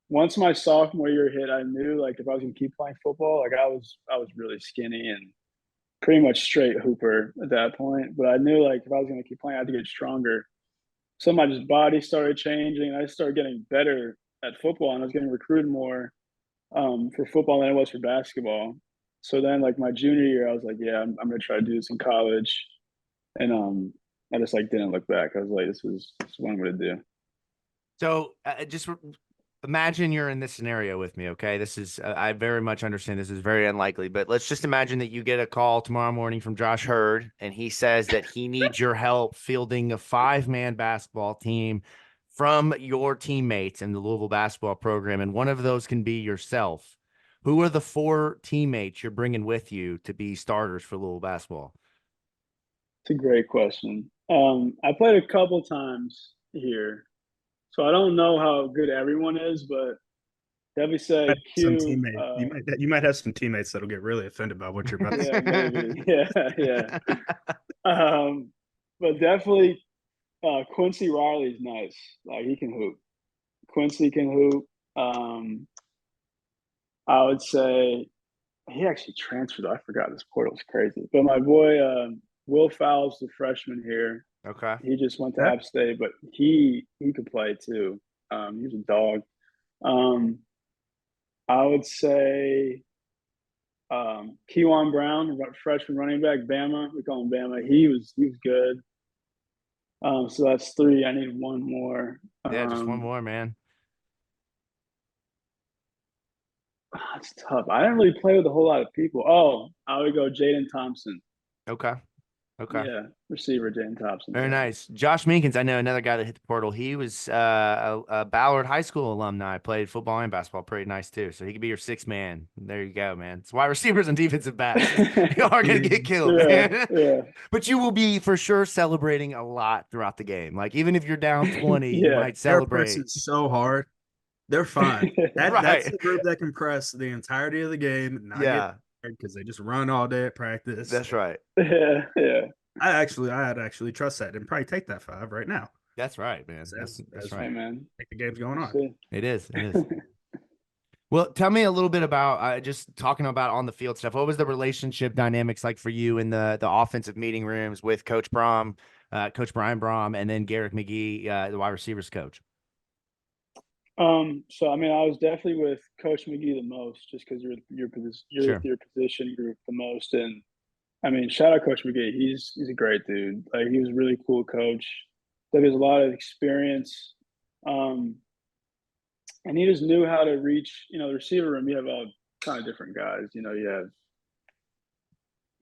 once my sophomore year hit, I knew like if I was gonna keep playing football, like I was really skinny and pretty much straight hooper at that point. But I knew like if I was going to keep playing, I had to get stronger. So my just body started changing. I started getting better at football, and I was getting recruited more for football than I was for basketball. So then, like my junior year, I was like, yeah, I'm going to try to do this in college, and I just like didn't look back. I was like, this is what I'm gonna do. So just imagine you're in this scenario with me, okay? This is, I very much understand this is very unlikely, but let's just imagine that you get a call tomorrow morning from Josh Hurd, and he says that he needs your help fielding a 5-man basketball team from your teammates in the Louisville basketball program, and one of those can be yourself. Who are the 4 teammates you're bringing with you to be starters for Louisville basketball? It's a great question. I played a couple times here, so I don't know how good everyone is, but definitely say Some Q. teammate, you might have some teammates that'll get really offended by what you're about to say. Yeah, maybe. Yeah, yeah. Um, but definitely Quincy Riley's nice. Like he can hoop. Quincy can hoop. I would say he actually transferred. I forgot this portal's crazy. But my boy Will Fowles, the freshman here, Okay. he just went to Yeah. App State, but he could play too. He's a dog. Um, I would say Kewan Brown, freshman running back, Bama. We call him Bama. He was good. So that's 3. I need one more. Yeah, just one more, man. It's tough. I didn't really play with a whole lot of people. Oh, I would go Jaden Thompson. Okay. Okay. Yeah, receiver Jaden Thompson. Very Yeah. nice. Josh Meekins, I know another guy that hit the portal. He was a Ballard High School alumni, played football and basketball. Pretty nice too. So he could be your 6th man. There you go, man. It's wide receivers and defensive backs. You are gonna get killed, Yeah, man. yeah, But you will be for sure celebrating a lot throughout the game. Like even if you're down 20, you yeah. might They're celebrate. pressing so hard. They're fine. That's Right. the group that can press the entirety of the game and not get Yeah, tired because they just run all day at practice. that's right. Yeah, yeah. I'd actually trust that and probably take that 5 right now That's right, man. That's as Hey, right. man. like the game's going We'll on. see. It is. It is. Well, tell me a little bit about just talking about on the field stuff. What was the relationship dynamics like for you in the offensive meeting rooms with Coach Brohm, Coach Brian Brohm, and then Garrick McGee, the wide receivers coach? So I mean, I was definitely with Coach McGee the most, just because you're with Sure. your position group the most. And I mean, shout out Coach McGee. He's a great dude. Like he was a really cool coach. Like there's a lot of experience. Um, and he just knew how to reach, the receiver room. You have all kind of different guys. You have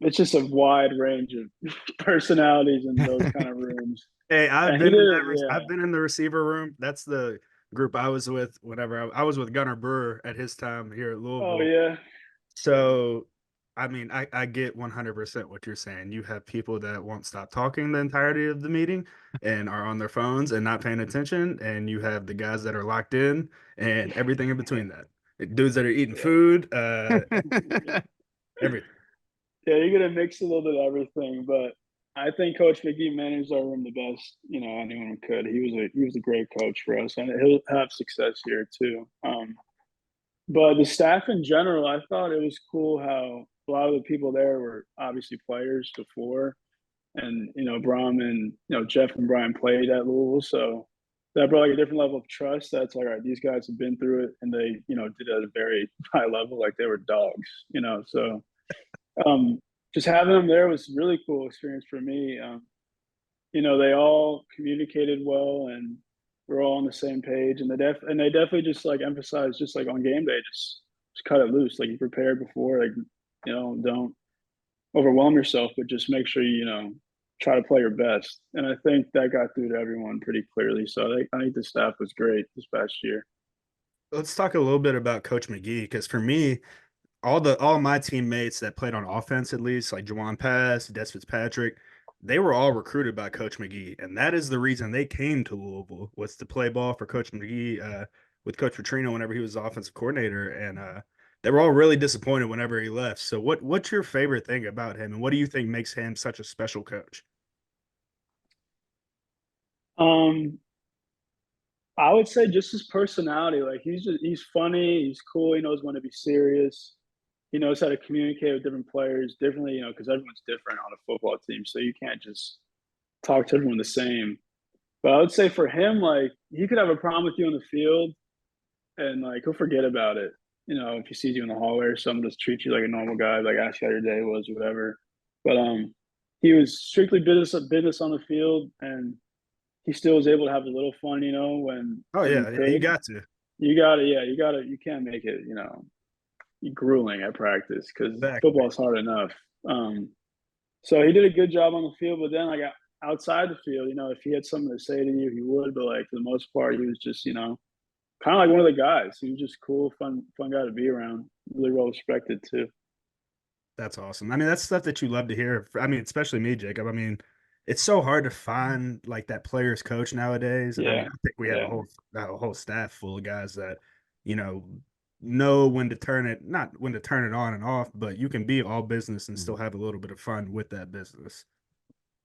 it's just a wide range of personalities in those kind of rooms. Hey, I've And he been did in it, that. yeah. I've been in the receiver room. That's the group I was with. Whenever I was with Gunnar Brewer at his time here at Oh Louisville. yeah, So, I mean, I get 100% what you're saying. You have people that won't stop talking the entirety of the meeting and are on their phones and not paying attention, and you have the guys that are locked in and everything in between that. Dudes that are eating yeah, food, yeah. everything. Yeah, you're gonna mix a little bit of everything, but I think Coach McGee managed our room the best, anyone could. He was a great coach for us, and he'll have success here too. But the staff in general, I thought it was cool how a lot of the people there were obviously players before, and Brohm and Jeff and Brian played at Louisville, so that brought like a different level of trust. That's all right. These guys have been through it, and they did it at a very high level, like they were dogs. So um, just having them there was a really cool experience for me. They all communicated well and we're all on the same page. And they definitely just like emphasized just like on game day, just cut it loose. Like you prepared before, like don't overwhelm yourself, but just make sure you try to play your best. And I think that got through to everyone pretty clearly. So I think the staff was great this past year. Let's talk a little bit about Coach McGee because for me, all my teammates that played on offense, at least like Juwan Pass, Des Fitzpatrick, they were all recruited by Coach McGee, and that is the reason they came to Louisville was to play ball for Coach McGee with Coach Petrino whenever he was offensive coordinator, and they were all really disappointed whenever he left. So, what's your favorite thing about him, and what do you think makes him such a special coach? Um, I would say just his personality. Like he's funny, he's cool, he knows when to be serious. He knows how to communicate with different players differently, because everyone's different on a football team. So you can't just talk to everyone the same. But I would say for him, like he could have a problem with you on the field and like he'll forget about it. If he sees you in the hallway or something, just treat you like a normal guy, like ask you how your day was or whatever. But he was strictly business on the field, and he still was able to have a little fun, when Oh he yeah, yeah, you could. got to. You can't make it, grueling at practice because Exactly. football is hard enough. Um, so he did a good job on the field, but then like outside the field, if he had something to say to you, he would. But like for the most part, he was just, kind of like one of the guys. He was just cool, fun guy to be around. Really well respected too. That's awesome. I mean, that's stuff that you love to hear. I mean, especially me, Jacob. I mean, it's so hard to find like that player's coach nowadays. And I mean, Yeah, I think we have yeah, a whole staff full of guys that, you know when to turn it, not when to turn it on and off, but you can be all business and still have a little bit of fun with that business.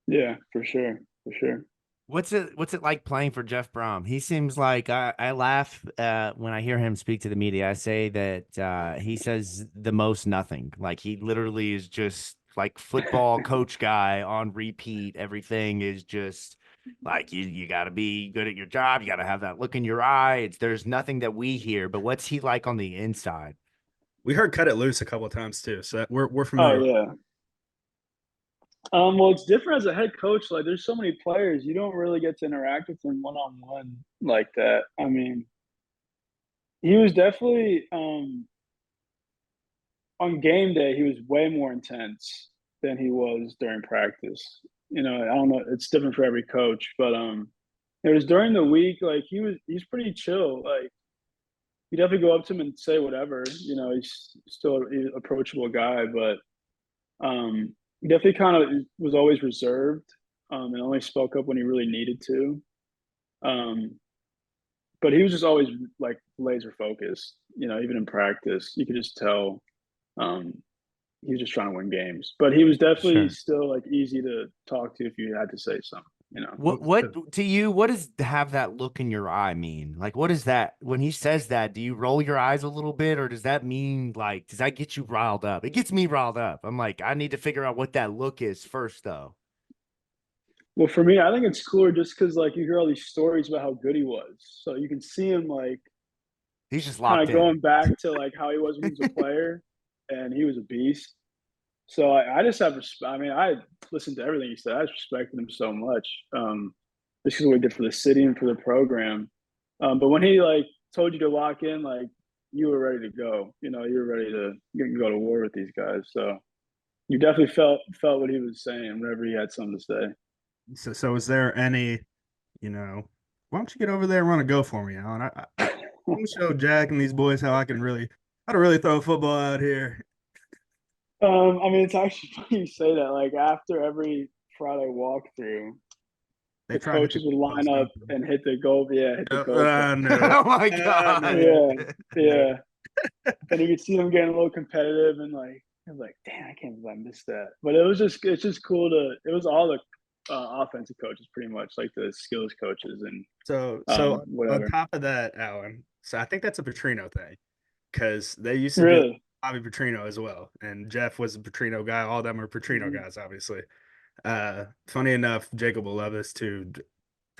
yeah, for sure, for sure. What's it like playing for Jeff Brohm? He seems like I laugh when I hear him speak to the media. I say that he says the most nothing. Like he literally is just like football coach guy on repeat. Everything is just like you got to be good at your job. You got to have that look in your eye. There's nothing that we hear. But what's he like on the inside? We heard cut it loose a couple of times too, so we're Oh familiar with. yeah. Well, it's different as a head coach. Like, there's so many players, you don't really get to interact with them one on one like that. I mean, he was definitely on game day. He was way more intense than he was during practice. I don't know. It's different for every coach, but it was during the week. Like he's pretty chill. Like you definitely go up to him and say whatever. He's still an approachable guy, but he definitely kind of was always reserved, and only spoke up when he really needed to. Um, but he was just always like laser focused. Even in practice, you could just tell um, he was just trying to win games. But he was definitely Sure. still like easy to talk to if you had to say something. What to you, what does have that look in your eye mean? Like, what is that when he says that? Do you roll your eyes a little bit, or does that mean like, does that get you riled up? It gets me riled up. I'm like, I need to figure out what that look is first, though. Well, for me, I think it's cooler just because like you hear all these stories about how good he was, so you can see him like He's just kind locked of in. going back to like how he was when he was a player, and he was a beast. So I just have respect. I mean, I listened to everything he said. I just respected him so much. This is what he did for the city and for the program. But when he like told you to lock in, like you were ready to go. You were ready to you can go to war with these guys. So you definitely felt what he was saying whenever he had something to say. So is there any, you know, why don't you get over there and run a go for me, Alan? I let me show Jack and these boys how to really throw a football out here. I mean, it's actually funny you say that. Like after every Friday walkthrough, They the try to hit the coaches would line post, up don't they? and hit the goal. Yeah, hit the goal post. I knew it. Oh my I knew God. it. Yeah, I knew it. yeah. And you could see them getting a little competitive and like I was like, damn, I can't believe I missed that. But it's just cool to. It was all the offensive coaches pretty much, like the skills coaches and So on whatever. top of that, Alan, so I think that's a Petrino thing because they used to do Really. Bobby Petrino as well, and Jeff was a Petrino guy. All of them are Petrino Mhm. guys, obviously. Funny enough, Jacob will love this too.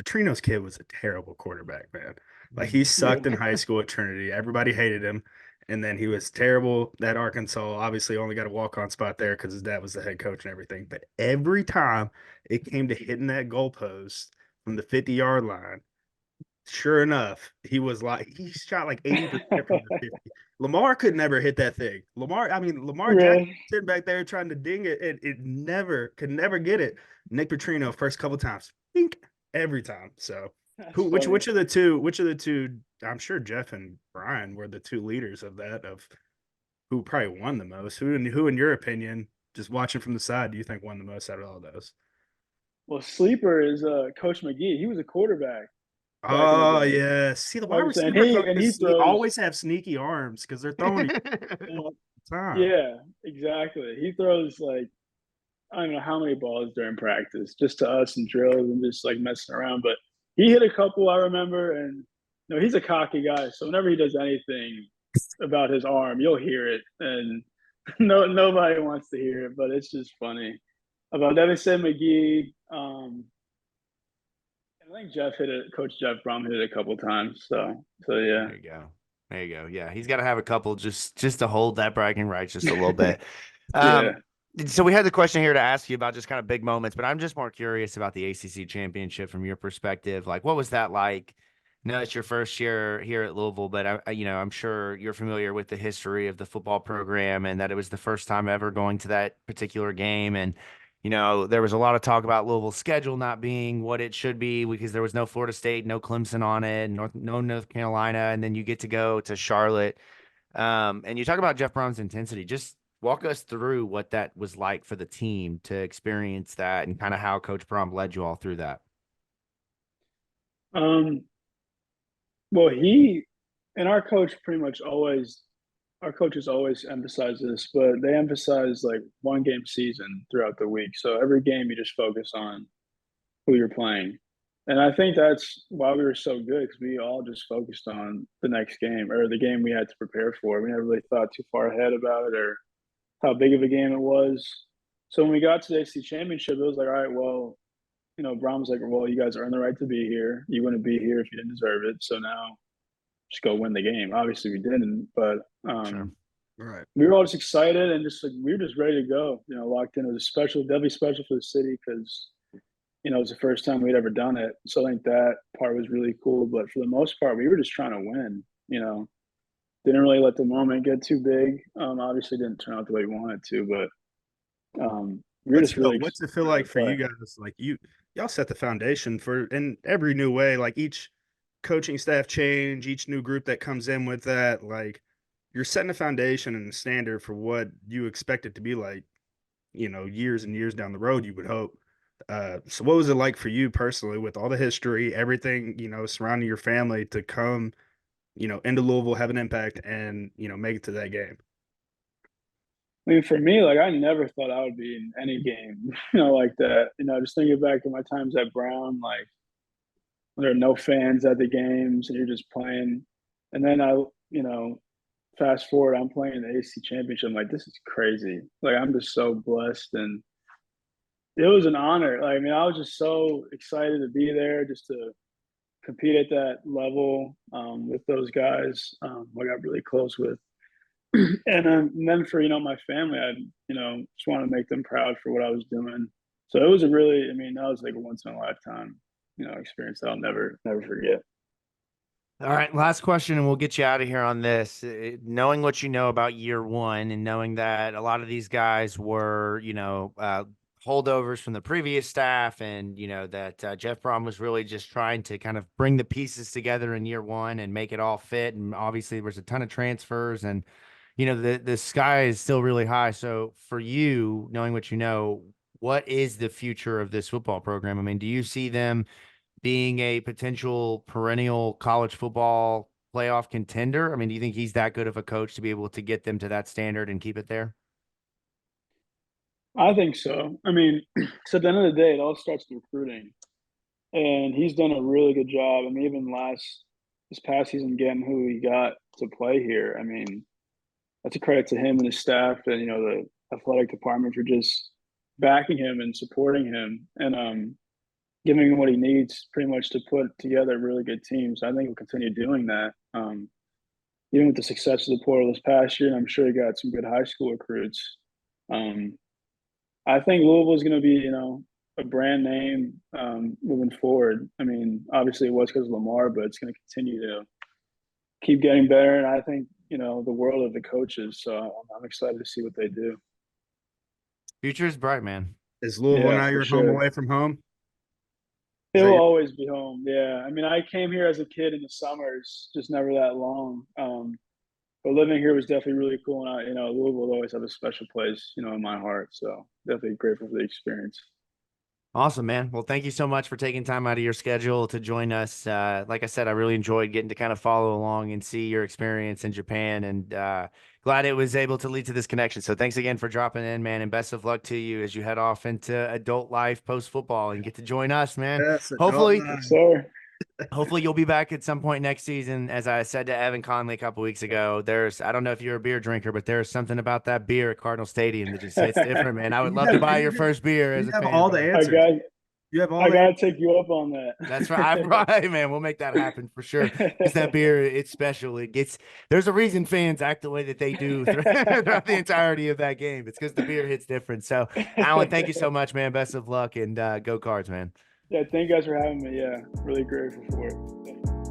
Petrino's kid was a terrible quarterback, man. Like he Yeah. sucked in high school at Trinity. Everybody hated him. And then he was terrible at Arkansas. Obviously, only got a walk-on spot there because his dad was the head coach and everything. But every time it came to hitting that goalpost from the 50-yard line, sure enough, he shot like 80% from the 50. Lamar could never hit that thing. Lamar Jackson Really. sitting back there trying to ding it, and it could never get it. Nick Petrino, first couple times, bink, every time. So That's who funny. which of the two, I'm sure Jeff and Brian were the two leaders of that, of who probably won the most. Who in your opinion, just watching from the side, do you think won the most out of all those? Well, sleeper is Coach McGee. He was a quarterback back in the Oh day. yeah. See, the wide Like I said, and receiver he coaches throws. always have sneaky arms because they're throwing it all the time. Yeah, exactly. He throws like I don't know how many balls during practice, just to us and drills and just like messing around. But he hit a couple I remember, and he's a cocky guy. So whenever he does anything about his arm, you'll hear it, and nobody wants to hear it, but it's just funny. About Devin McGee, I think Jeff hit it. Coach Jeff Brohm hit it a couple times. So yeah, There you go. There you go. Yeah, he's got to have a couple just to hold that bragging rights just a little bit. Um, yeah. So we had the question here to ask you about just kind of big moments, but I'm just more curious about the ACC championship from your perspective. Like, what was that like? I know it's your first year here at Louisville, but I'm sure you're familiar with the history of the football program and that it was the first time ever going to that particular game. And, there was a lot of talk about Louisville's schedule not being what it should be because there was no Florida State, no Clemson on it, no North Carolina, and then you get to go to Charlotte. And you talk about Jeff Brohm's intensity. Just walk us through what that was like for the team to experience that and kind of how Coach Brohm led you all through that. Um, well, he and our coach pretty much always, our coaches always emphasize this, but they emphasize like one game season throughout the week. So every game you just focus on who you're playing. And I think that's why we were so good because we all just focused on the next game or the game we had to prepare for. We never really thought too far ahead about it or how big of a game it was. So when we got to the AC Championship, it was like, all right, well, Brahm's like, well, you guys earned the right to be here. You wouldn't be here if you didn't deserve it. So now just go win the game. Obviously, we didn't, but Sure. Right. we were all just excited and just like we were just ready to go. Locked in. It was special, definitely special for the city because it was the first time we'd ever done it. So I think that part was really cool. But for the most part, we were just trying to win. Didn't really let the moment get too big. Obviously, didn't turn out the way we wanted to, but we were just really What's it feel excited like to for you play. guys? Like y'all set the foundation for in every new way. Like each coaching staff change, each new group that comes in with that, like you're setting a foundation and a standard for what you expect it to be like, years and years down the road, you would hope. So what was it like for you personally with all the history, everything, surrounding your family to come, into Louisville, have an impact and, make it to that game? I mean, for me, like I never thought I would be in any game, like that. Just thinking back to my times at Brown, like there are no fans at the games and you're just playing. And then you know, fast forward, I'm playing the AC Championship. I'm like, this is crazy. Like I'm just so blessed, and it was an honor. Like I mean, I was just so excited to be there, just to compete at that level with those guys. I got really close with, and then for my family, I just want to make them proud for what I was doing. So it was a really, I mean, that was like a once in a lifetime experience that I'll never forget. All right, last question, and we'll get you out of here on this. Knowing what you know about year one and knowing that a lot of these guys were, holdovers from the previous staff, and, that Jeff Brom was really just trying to kind of bring the pieces together in year one and make it all fit. And obviously, there was a ton of transfers, and, the sky is still really high. So for you, knowing what you know, what is the future of this football program? I mean, do you see them being a potential perennial college football playoff contender? I mean, do you think he's that good of a coach to be able to get them to that standard and keep it there? I think so. I mean, so at the end of the day, it all starts with recruiting, and he's done a really good job. I mean, even this past season, getting who he got to play here. I mean, that's a credit to him and his staff, and the athletic department for just backing him and supporting him, and giving him what he needs, pretty much to put together a really good team. So I think he'll continue doing that. Even with the success of the portal this past year, and I'm sure he got some good high school recruits. Um, I think Louisville is going to be, a brand name moving forward. I mean, obviously it was because of Lamar, but it's going to continue to keep getting better. And I think, the world of the coaches. So I'm excited to see what they do. Future is bright, man. Is Louisville Yeah, now for your home sure. away from home? It Is that will your always be home. Yeah. I mean, I came here as a kid in the summers, just never that long. But living here was definitely really cool. And Louisville will always have a special place, in my heart. So definitely grateful for the experience. Awesome, man. Well, thank you so much for taking time out of your schedule to join us. Like I said, I really enjoyed getting to kind of follow along and see your experience in Japan, and glad it was able to lead to this connection. So thanks again for dropping in, man, and best of luck to you as you head off into adult life post football and get to join us, man. best adult Hopefully, Yes, line? sir. Hopefully you'll be back at some point next season. As I said to Evan Conley a couple weeks ago, I don't know if you're a beer drinker, but there's something about that beer at Cardinal Stadium that just hits different, man. I would love to buy your first beer as You a have fan all the base. I answers. got You have all I the gotta take you up on That's right. Right, man. We'll make that happen for sure. Because that that. beer, it's special. There's a reason fans act the way that they do throughout the entirety of that game. It's because the beer hits different. So, Alan, thank you so much, man. Best of luck and go Cards, man. Yeah, thank you guys for having me. Yeah, really grateful for it. Thank you.